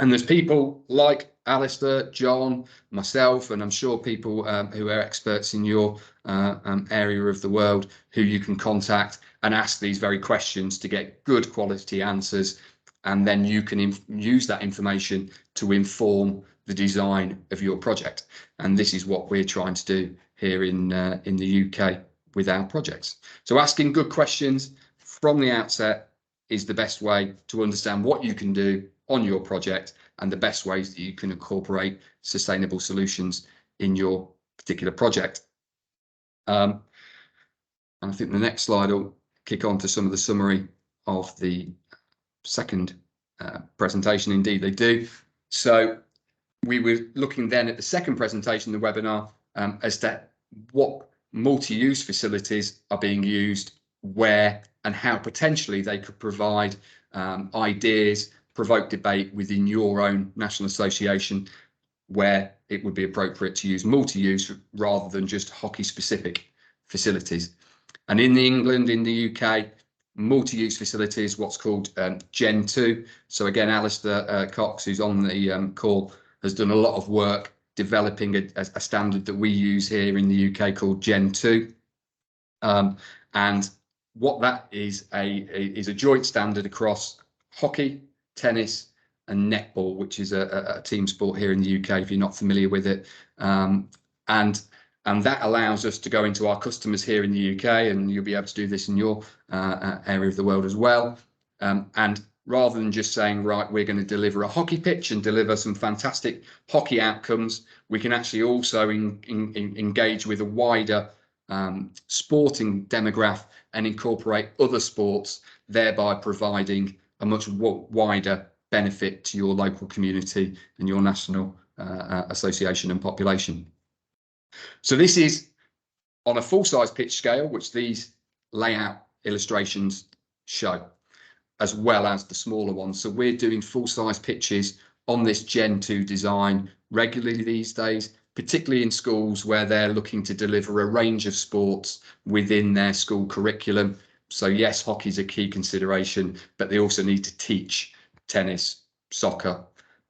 And there's people like Alistair, John, myself, and I'm sure people who are experts in your area of the world who you can contact and ask these very questions to get good quality answers. And then you can use that information to inform the design of your project. And this is what we're trying to do here in the UK with our projects. So asking good questions from the outset is the best way to understand what you can do on your project and the best ways that you can incorporate sustainable solutions in your particular project. And I think the next slide will kick on to some of the summary of the second presentation. Indeed they do. So we were looking then at the second presentation, the webinar, as to what multi-use facilities are being used, where and how potentially they could provide ideas, provoke debate within your own national association, where it would be appropriate to use multi-use rather than just hockey specific facilities. And in England, in the UK, multi-use facilities, what's called Gen 2. So again, Alistair Cox, who's on the call, has done a lot of work developing a standard that we use here in the UK called Gen 2. And what that is a joint standard across hockey, tennis and netball, which is a team sport here in the UK if you're not familiar with it. And that allows us to go into our customers here in the UK, and you'll be able to do this in your area of the world as well, and rather than just saying, right, we're going to deliver a hockey pitch and deliver some fantastic hockey outcomes, we can actually also engage with a wider sporting demographic and incorporate other sports, thereby providing a much wider benefit to your local community and your national association and population. So this is on a full-size pitch scale, which these layout illustrations show, as well as the smaller ones. So we're doing full-size pitches on this Gen 2 design regularly these days, particularly in schools where they're looking to deliver a range of sports within their school curriculum. So yes, hockey is a key consideration, but they also need to teach tennis, soccer,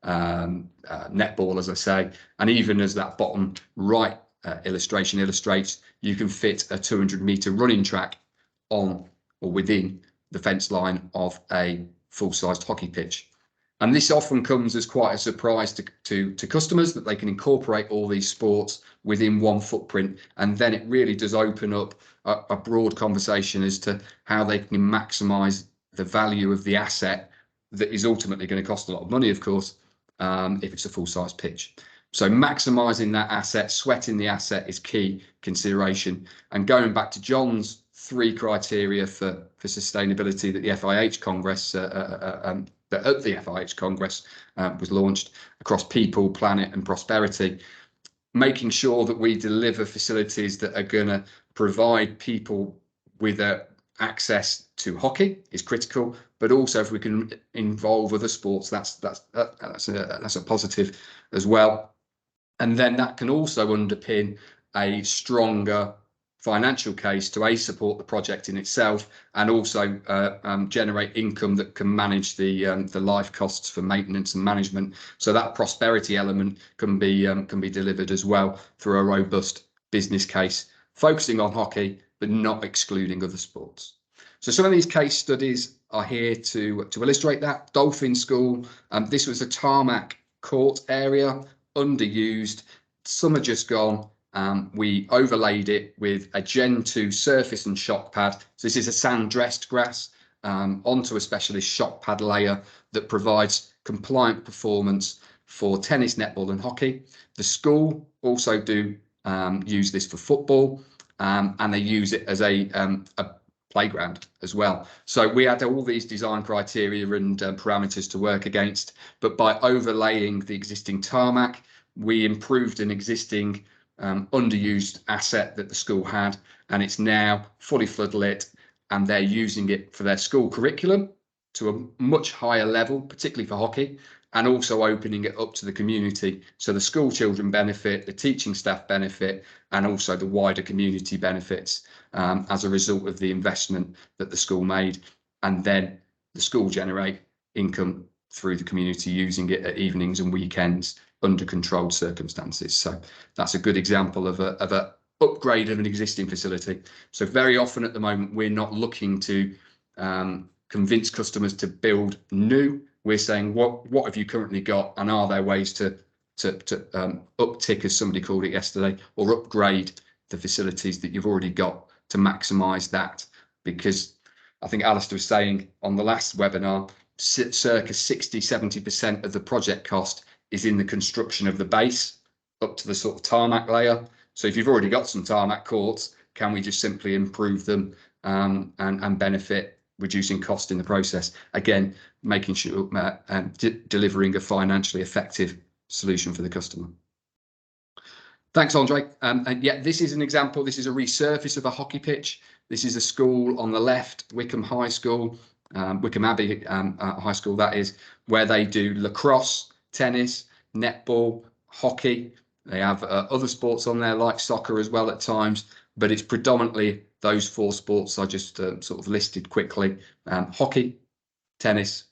netball, as I say. And even as that bottom right illustration illustrates, you can fit a 200-meter running track on or within the fence line of a full-sized hockey pitch. And this often comes as quite a surprise to customers, that they can incorporate all these sports within one footprint. And then it really does open up a broad conversation as to how they can maximise the value of the asset that is ultimately going to cost a lot of money, of course, if it's a full-size pitch. So maximising that asset, sweating the asset is key consideration. And going back to John's 3 criteria for sustainability that the FIH Congress that at the FIH Congress was launched across people, planet and prosperity, making sure that we deliver facilities that are going to provide people with access to hockey is critical, but also if we can involve other sports, that's a positive as well. And then that can also underpin a stronger financial case to support the project in itself, and also generate income that can manage the life costs for maintenance and management. So that prosperity element can be delivered as well through a robust business case, focusing on hockey but not excluding other sports. So some of these case studies are here to illustrate that. Dolphin School, this was a tarmac court area, underused. Some are just gone. We overlaid it with a Gen 2 surface and shock pad. So this is a sand dressed grass onto a specialist shock pad layer that provides compliant performance for tennis, netball and hockey. The school also do use this for football, and they use it as a playground as well. So we had all these design criteria and parameters to work against, but by overlaying the existing tarmac, we improved an existing underused asset that the school had, and it's now fully floodlit, and they're using it for their school curriculum to a much higher level, particularly for hockey, and also opening it up to the community. So the school children benefit, the teaching staff benefit, and also the wider community benefits as a result of the investment that the school made. And then the school generate income through the community using it at evenings and weekends under controlled circumstances. So that's a good example of a upgrade of an existing facility. So very often at the moment, we're not looking to convince customers to build new. We're saying, what have you currently got, and are there ways to uptick, as somebody called it yesterday, or upgrade the facilities that you've already got to maximise that? Because I think Alistair was saying on the last webinar, circa 60-70% of the project cost is in the construction of the base up to the sort of tarmac layer. So if you've already got some tarmac courts, can we just simply improve them and benefit, reducing cost in the process? Again, making sure delivering a financially effective solution for the customer. Thanks, Andre. And yeah, this is an example. This is a resurface of a hockey pitch. This is a school on the left, Wickham High School, Wickham Abbey High School, that is, where they do lacrosse, tennis, netball, hockey. They have other sports on there like soccer as well at times, but it's predominantly those 4 sports I just sort of listed quickly: hockey, tennis,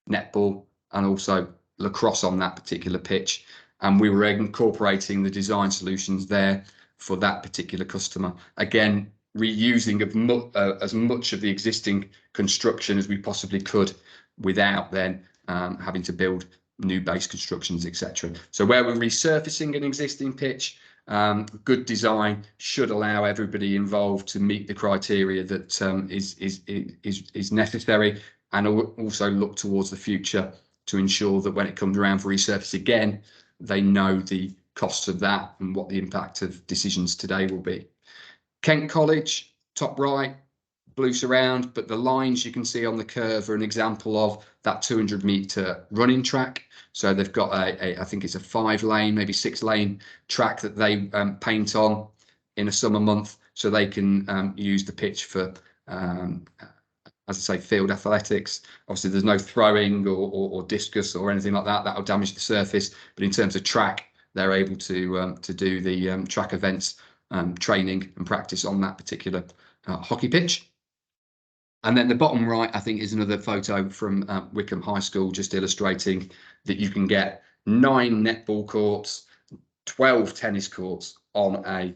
netball, and also lacrosse on that particular pitch. And we were incorporating the design solutions there for that particular customer. Again, reusing as much of the existing construction as we possibly could without then having to build new base constructions, etc. So where we're resurfacing an existing pitch, good design should allow everybody involved to meet the criteria that is necessary, and also look towards the future to ensure that when it comes around for resurface again, they know the costs of that and what the impact of decisions today will be. Kent College, top right, blue surround, but the lines you can see on the curve are an example of that 200-meter running track. So they've got I think it's a 5-lane, maybe 6-lane track that they paint on in a summer month, so they can use the pitch for, as I say, field athletics. Obviously, there's no throwing or discus or anything like that. That'll damage the surface. But in terms of track, they're able to do the track events, training and practice on that particular hockey pitch. And then the bottom right, I think, is another photo from Wycombe High School, just illustrating that you can get 9 netball courts, 12 tennis courts on a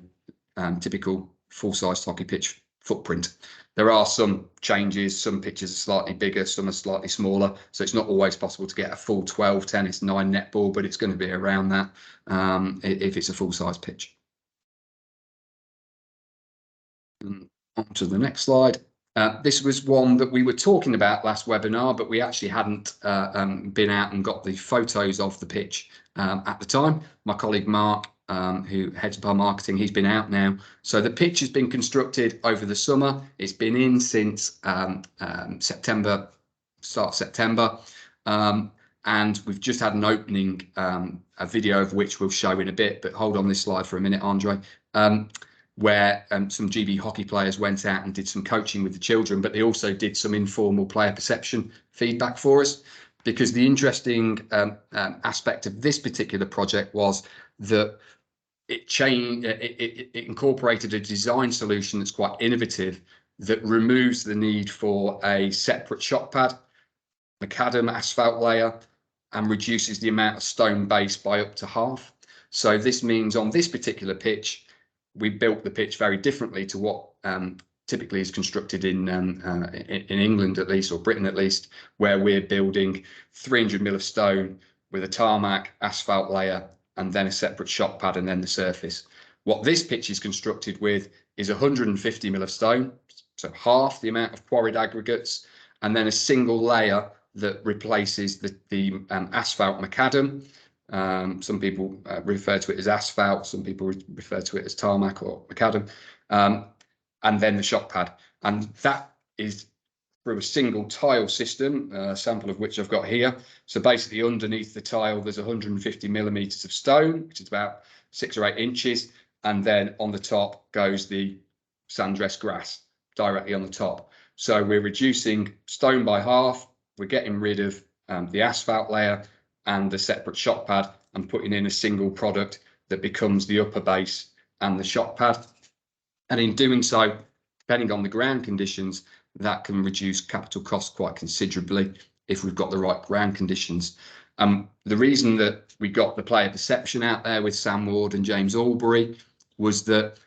typical full-size hockey pitch footprint. There are some changes. Some pitches are slightly bigger, some are slightly smaller. So it's not always possible to get a full 12 tennis, 9 netball, but it's going to be around that if it's a full-size pitch. And on to the next slide. This was one that we were talking about last webinar, but we actually hadn't been out and got the photos of the pitch at the time. My colleague Mark, who heads up our marketing, he's been out now. So the pitch has been constructed over the summer. It's been in since September, start of September. And we've just had an opening, a video of which we'll show in a bit, but hold on this slide for a minute, Andre. Where some GB hockey players went out and did some coaching with the children, but they also did some informal player perception feedback for us. Because the interesting aspect of this particular project was that it incorporated a design solution that's quite innovative, that removes the need for a separate shot pad, macadam asphalt layer, and reduces the amount of stone base by up to half. So this means on this particular pitch, we built the pitch very differently to what typically is constructed in England, at least, or Britain at least, where we're building 300 mil of stone with a tarmac asphalt layer and then a separate shot pad and then the surface. What this pitch is constructed with is 150 mil of stone, so half the amount of quarried aggregates, and then a single layer that replaces the asphalt macadam. Some people refer to it as asphalt, some people refer to it as tarmac or macadam, and then the shot pad. And that is through a single tile system, a sample of which I've got here. So basically underneath the tile, there's 150 millimeters of stone, which is about 6 or 8 inches. And then on the top goes the sand-dressed grass directly on the top. So we're reducing stone by half. We're getting rid of the asphalt layer and the separate shot pad, and putting in a single product that becomes the upper base and the shot pad. And in doing so, depending on the ground conditions, that can reduce capital costs quite considerably if we've got the right ground conditions. The reason that we got the player perception out there with Sam Ward and James Albury was that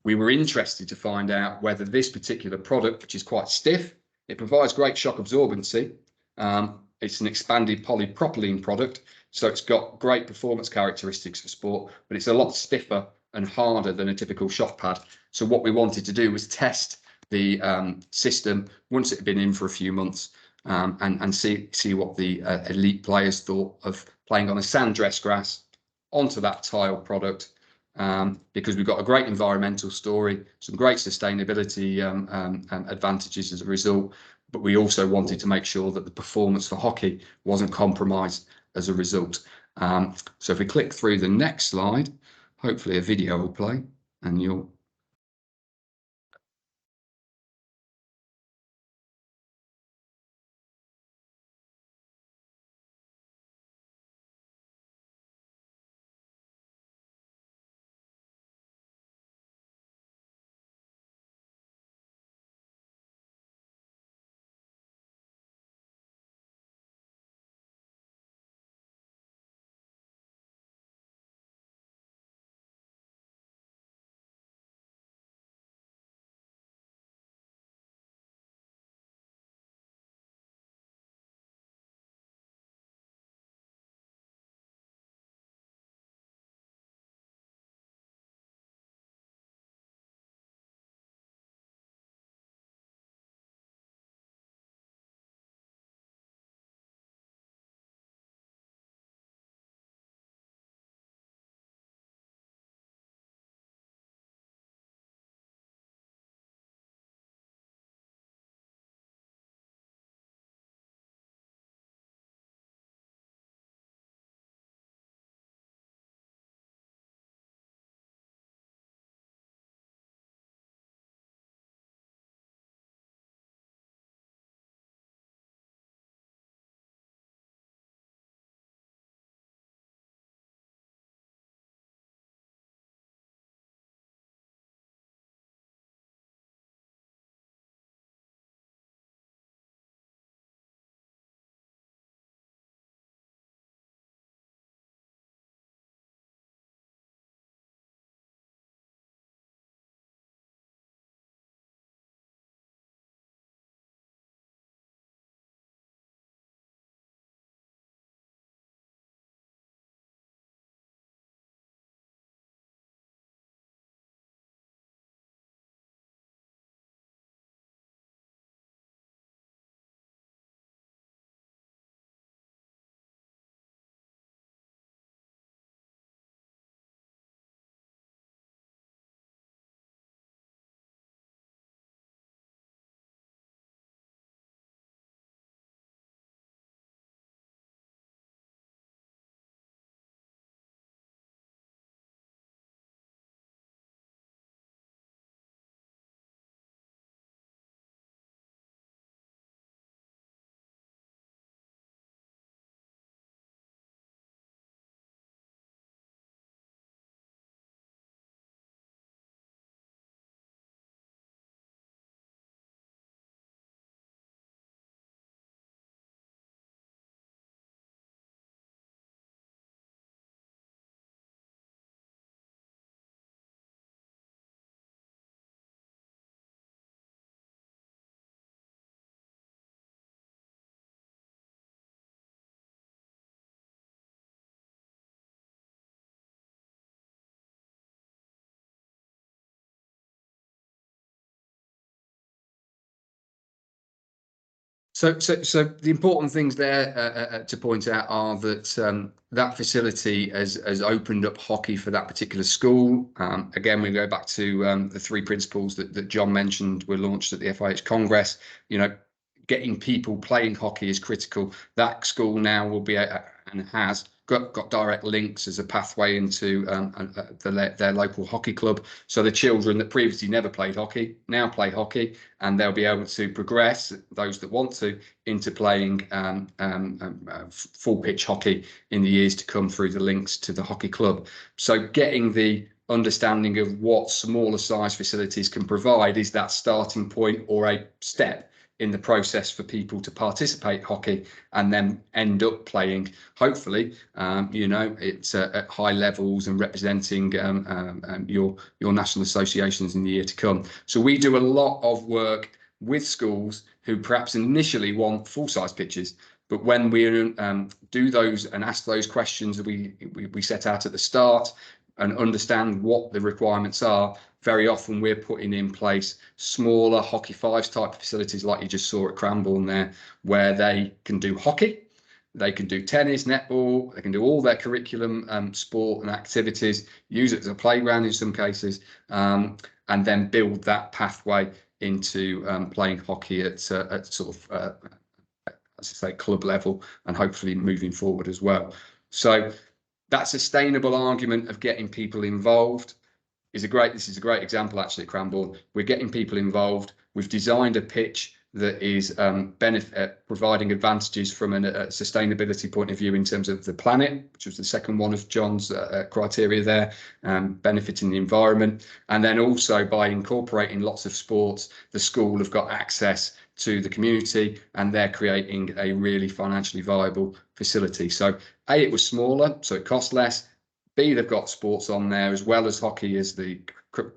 we were interested to find out whether this particular product, which is quite stiff, it provides great shock absorbency. It's an expanded polypropylene product, so it's got great performance characteristics for sport, but it's a lot stiffer and harder than a typical shot pad. So what we wanted to do was test the system once it had been in for a few months, and see what the elite players thought of playing on a sand-dressed grass onto that tile product, because we've got a great environmental story, some great sustainability advantages as a result, but we also wanted to make sure that the performance for hockey wasn't compromised as a result. So if we click through the next slide, hopefully a video will play and you'll So the important things there to point out are that that facility has opened up hockey for that particular school. Again, we go back to the 3 principles that John mentioned were launched at the FIH Congress. You know, getting people playing hockey is critical. That school now will be and has got direct links as a pathway into their local hockey club. So the children that previously never played hockey now play hockey, and they'll be able to progress, those that want to, into playing full pitch hockey in the years to come through the links to the hockey club. So getting the understanding of what smaller size facilities can provide is that starting point or a step in the process for people to participate hockey and then end up playing, hopefully, you know, it's at high levels and representing your national associations in the year to come. So we do a lot of work with schools who perhaps initially want full-size pitches, but when we do those and ask those questions that we set out at the start and understand what the requirements are, very often we're putting in place smaller hockey fives type facilities like you just saw at Cranbourne there, where they can do hockey, they can do tennis, netball, they can do all their curriculum sport and activities, use it as a playground in some cases, and then build that pathway into playing hockey at sort of, as I say, club level, and hopefully moving forward as well. So that sustainable argument of getting people involved is this is a great example actually at Cranbourne. We're getting people involved. We've designed a pitch that is providing advantages from a sustainability point of view in terms of the planet, which was the second one of John's criteria there, benefiting the environment. And then also by incorporating lots of sports, the school have got access to the community and they're creating a really financially viable facility. So A, it was smaller, so it cost less. B, they've got sports on there as well as hockey as the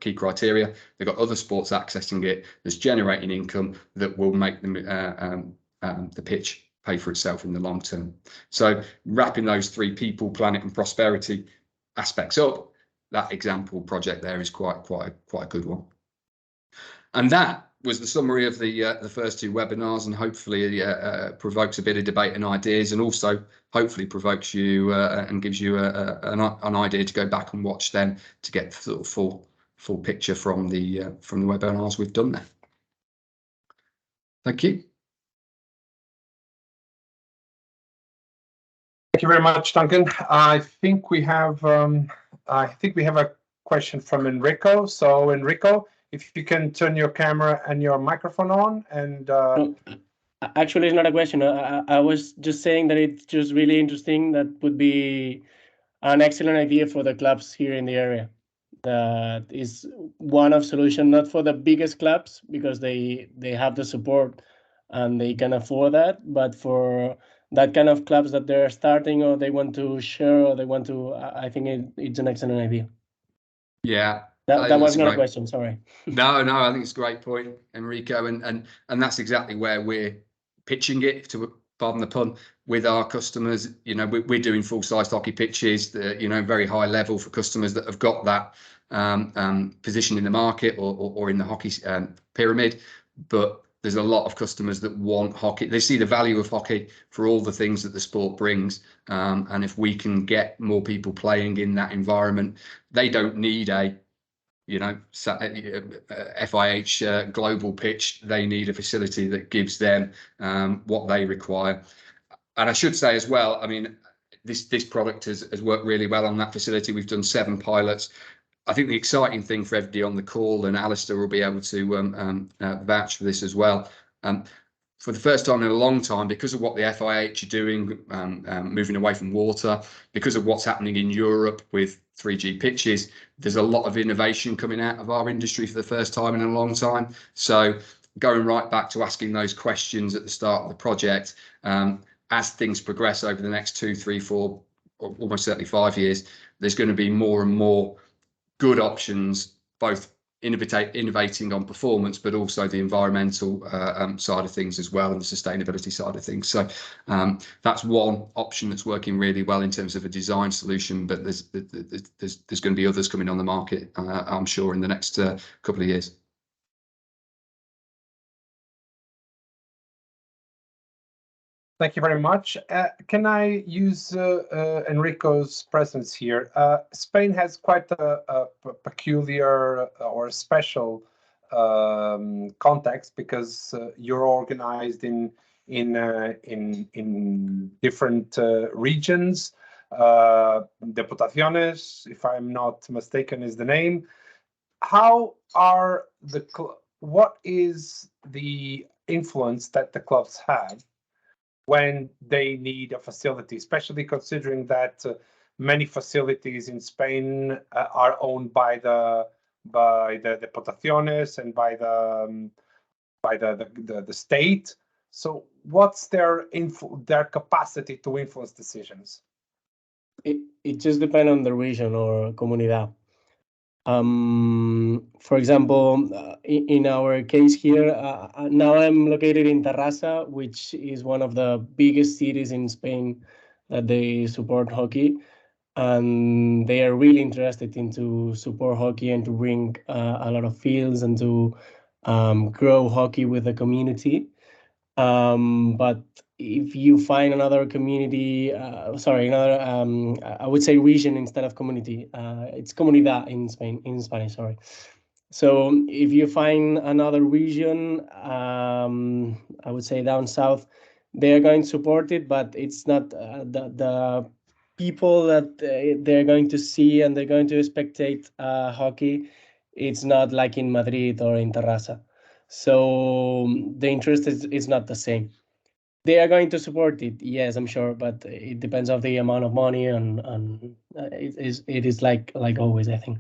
key criteria. They've got other sports accessing it that's generating income that will make them the pitch pay for itself in the long term. So wrapping those 3 people, planet and prosperity aspects up, that example project there is quite a good one. And that was the summary of the first 2 webinars, and hopefully provokes a bit of debate and ideas, and also hopefully provokes you and gives you an idea to go back and watch them to get the sort of full picture from the webinars we've done there. Thank you. Thank you very much, Duncan. I think we have a question from Enrico. So Enrico, if you can turn your camera and your microphone on. And actually, it's not a question. I was just saying that it's just really interesting. That would be an excellent idea for the clubs here in the area. That is one of solution, not for the biggest clubs because they have the support and they can afford that, but for that kind of clubs that they're starting or they want to share or they want to, I think it's an excellent idea. Yeah. That was not a question, sorry. No, I think it's a great point, Enrico, and that's exactly where we're pitching it, to pardon the pun, with our customers. You know, we're doing full-sized hockey pitches that, you know, very high level for customers that have got that position in the market or in the hockey pyramid. But there's a lot of customers that want hockey. They see the value of hockey for all the things that the sport brings. And if we can get more people playing in that environment, they don't need a FIH global pitch. They need a facility that gives them what they require. And I should say as well, I mean, this product has worked really well on that facility. We've done 7 pilots. I think the exciting thing for everybody on the call, and Alistair will be able to vouch for this as well, for the first time in a long time, because of what the FIH are doing, moving away from water, because of what's happening in Europe with 3G pitches, there's a lot of innovation coming out of our industry for the first time in a long time. So going right back to asking those questions at the start of the project, as things progress over the next 2, 3, 4, or almost certainly 5 years, there's going to be more and more good options, both innovating on performance, but also the environmental side of things as well, and the sustainability side of things. So that's one option that's working really well in terms of a design solution, but there's going to be others coming on the market, I'm sure, in the next couple of years. Thank you very much. Can I use Enrico's presence here? Spain has quite a peculiar or special context because you're organized in different regions. Diputaciones, if I'm not mistaken, is the name. How are what is the influence that the clubs have when they need a facility, especially considering that many facilities in Spain are owned by the Diputaciones and by the state. So what's their capacity to influence decisions? It just depends on the region or comunidad. For example, in our case here, now I'm located in Terrassa, which is one of the biggest cities in Spain that they support hockey, and they are really interested into support hockey and to bring a lot of fields and to grow hockey with the community. But if you find another community, another, I would say region instead of community, it's comunidad in Spanish, sorry. So if you find another region, I would say down south, they're going to support it, but it's not the people that they're going to see and they're going to spectate hockey. It's not like in Madrid or in Terrassa. So the interest is not the same. They are going to support it, yes, I'm sure, but it depends on the amount of money and it is like always, I think.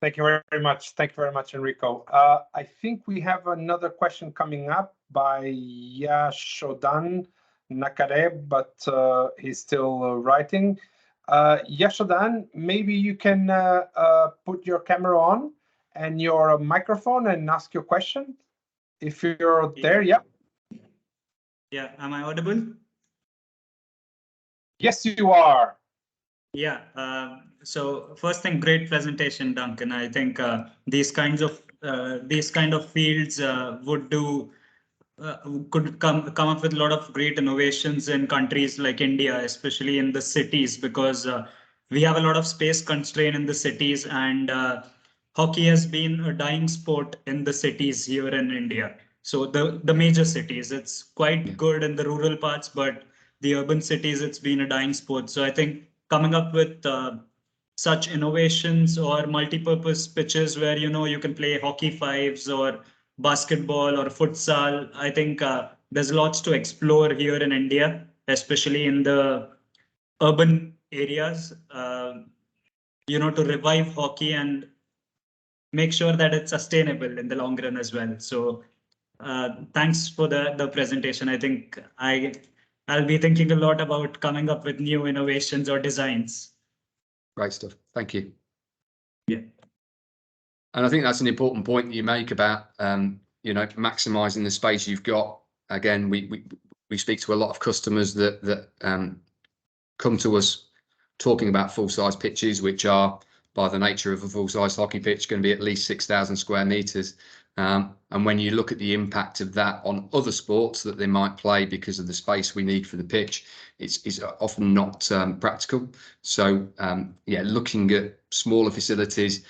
Thank you very much. Thank you very much, Enrico. I think we have another question coming up by Yashodan Nakareb, but he's still writing. Yashodan, maybe you can put your camera on and your microphone and ask your question. If you're there, yeah. Yeah, am I audible? Yes, you are. Yeah. So first thing, great presentation, Duncan. I think these kind of fields could come up with a lot of great innovations in countries like India, especially in the cities, because we have a lot of space constraint in the cities, and hockey has been a dying sport in the cities here in India. So the major cities, it's quite good in the rural parts, but the urban cities, it's been a dying sport. So I think coming up with such innovations or multi-purpose pitches where you can play hockey fives or basketball or futsal, I think there's lots to explore here in India, especially in the urban areas, to revive hockey and make sure that it's sustainable in the long run as well. So thanks for the presentation. I think I'll be thinking a lot about coming up with new innovations or designs. Great stuff. Thank you. Yeah. And I think that's an important point that you make about, maximising the space you've got. Again, we speak to a lot of customers that come to us talking about full-size pitches, which are, by the nature of a full-size hockey pitch, going to be at least 6,000 square metres. And when you look at the impact of that on other sports that they might play because of the space we need for the pitch, it's often not practical. So, looking at smaller facilities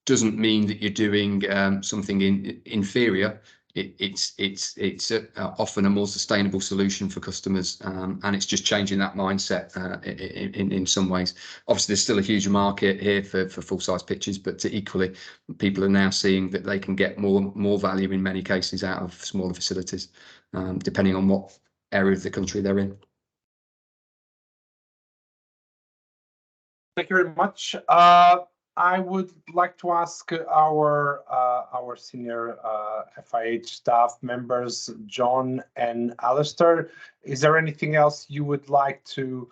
doesn't mean that you're doing something inferior. It's often a more sustainable solution for customers, and it's just changing that mindset in some ways. Obviously, there's still a huge market here for full-size pitches, but equally, people are now seeing that they can get more value in many cases out of smaller facilities, depending on what area of the country they're in. Thank you very much. I would like to ask our senior FIH staff members, John and Alistair, is there anything else you would like to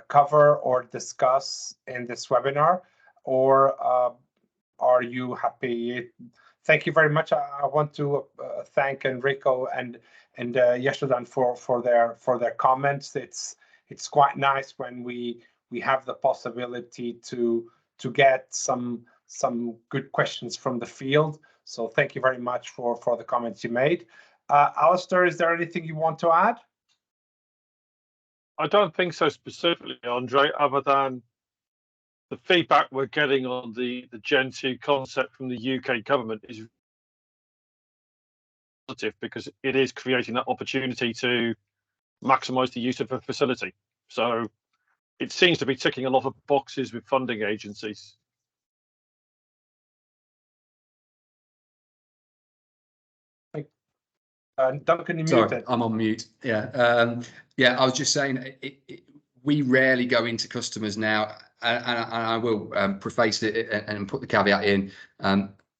cover or discuss in this webinar, or are you happy? Thank you very much. I want to thank Enrico and Yashodan for their comments. It's quite nice when we have the possibility to get some good questions from the field. So thank you very much for the comments you made. Alistair, is there anything you want to add? I don't think so specifically, Andre, other than the feedback we're getting on the Gen 2 concept from the UK government is positive, because it is creating that opportunity to maximise the use of a facility. So it seems to be ticking a lot of boxes with funding agencies. Duncan, you Sorry, muted. I'm on mute. Yeah, yeah. I was just saying, we rarely go into customers now, and I will preface it and put the caveat in.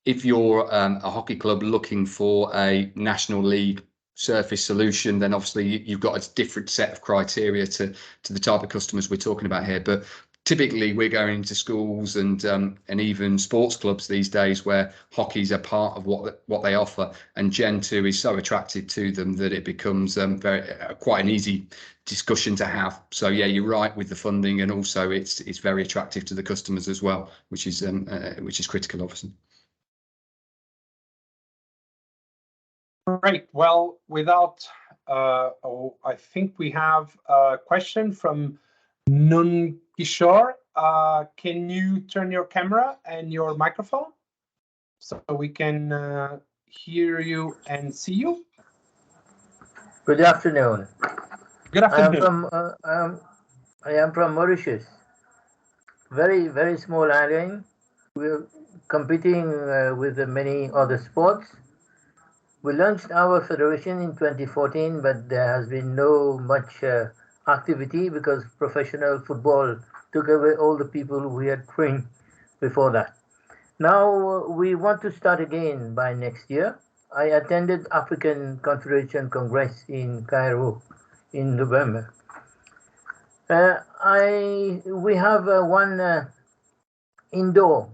If you're a hockey club looking for a National League surface solution, then obviously you've got a different set of criteria to the type of customers we're talking about here. But typically, we're going into schools and even sports clubs these days where hockey's a part of what they offer, and Gen 2 is so attractive to them that it becomes quite an easy discussion to have. So yeah, you're right with the funding, and also it's very attractive to the customers as well, which is critical, obviously. Great. Well, without, I think we have a question from Nun Kishore. Can you turn your camera and your microphone so we can hear you and see you? Good afternoon. Good afternoon. I am from Mauritius. Very small island. We're competing with many other sports. We launched our federation in 2014, but there has been no much activity because professional football took away all the people we had trained before that. Now we want to start again by next year. I attended African Confederation Congress in Cairo in November. We have one indoor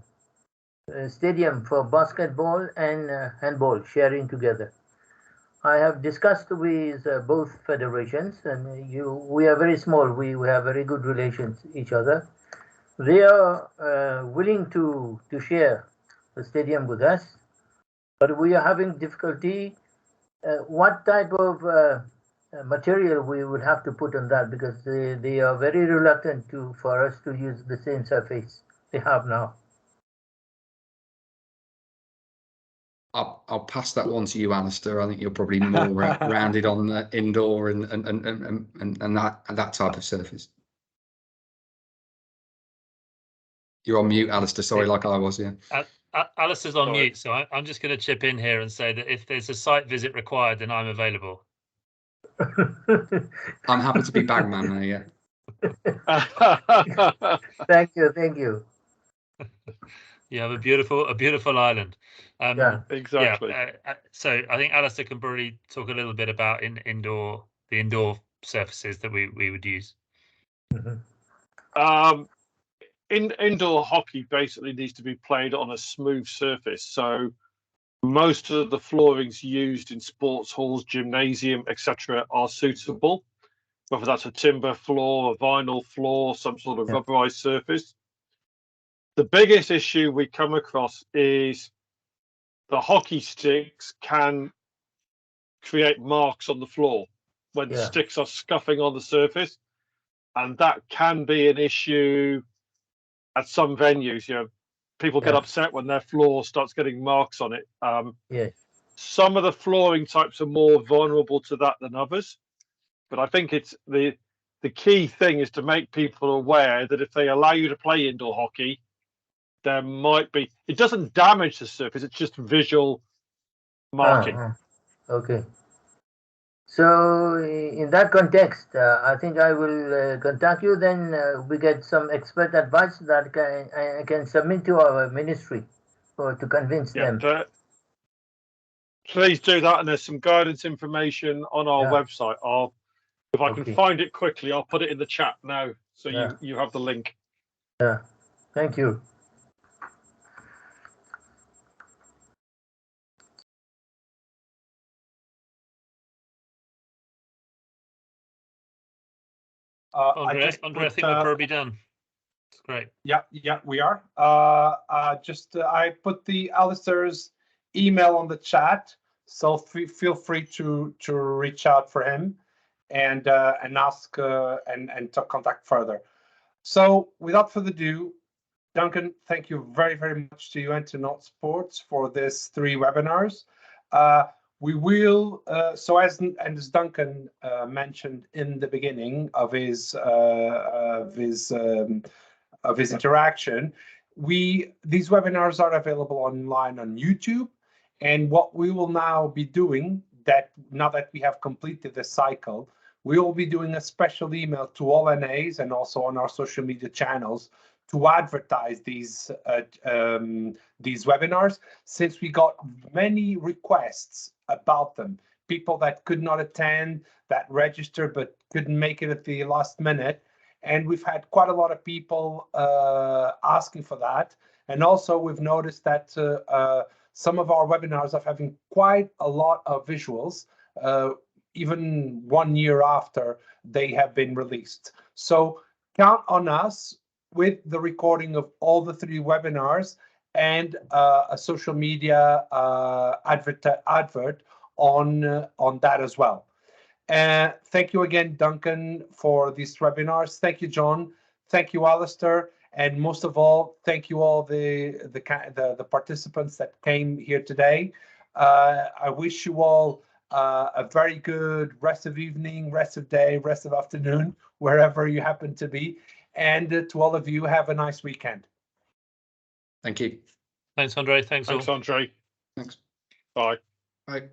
stadium for basketball and handball sharing together. I have discussed with both federations, and we are very small. We have very good relations with each other. They are willing to share the stadium with us, but we are having difficulty what type of material we would have to put on that, because they are very reluctant for us to use the same surface they have now. I'll pass that one to you, Alistair. I think you're probably more rounded on indoor and that type of surface. You're on mute, Alistair. Sorry, like I was. Yeah. Alistair's on mute, so I'm just going to chip in here and say that if there's a site visit required, then I'm available. I'm happy to be bagman there. Yeah. Thank you. You have a beautiful island. Yeah, exactly. Yeah, so I think Alistair can probably talk a little bit about the indoor surfaces that we would use. Mm-hmm. Indoor hockey basically needs to be played on a smooth surface. So most of the floorings used in sports halls, gymnasium, etc., are suitable, whether that's a timber floor, a vinyl floor, some sort of rubberized surface. The biggest issue we come across is the hockey sticks can create marks on the floor when the sticks are scuffing on the surface, and that can be an issue at some venues. You know, people get upset when their floor starts getting marks on it. Some of the flooring types are more vulnerable to that than others, but I think it's the key thing is to make people aware that if they allow you to play indoor hockey, there might be, it doesn't damage the surface, it's just visual marking. Okay. So in that context, I think I will contact you. Then we get some expert advice that I can submit to our ministry to convince them. Please do that, and there's some guidance information on our website. If I can find it quickly, I'll put it in the chat now, so you have the link. Yeah, thank you. Andre, I think we're probably done. It's great. Yeah, we are. I put the Alistair's email on the chat, So feel free to reach out for him and ask and to contact further. So without further ado, Duncan, thank you very, very much to you and to NottsSports for this 3 webinars. We will, so as Duncan mentioned in the beginning of his interaction, these webinars are available online on YouTube. And what we will now be doing, now that we have completed the cycle, we will be doing a special email to all NAs and also on our social media channels to advertise these webinars, since we got many requests about them. People that could not attend, that registered but couldn't make it at the last minute. And we've had quite a lot of people asking for that. And also we've noticed that some of our webinars are having quite a lot of visuals, even 1 year after they have been released. So count on us with the recording of all the 3 webinars and a social media advert on that as well. Thank you again, Duncan, for these webinars. Thank you, John. Thank you, Alistair. And most of all, thank you all the participants that came here today. I wish you all a very good rest of evening, rest of day, rest of afternoon, wherever you happen to be. And to all of you, have a nice weekend. Thank you. Thanks, Andre. Thanks, Thanks, all. Andre. Thanks. Bye. Bye.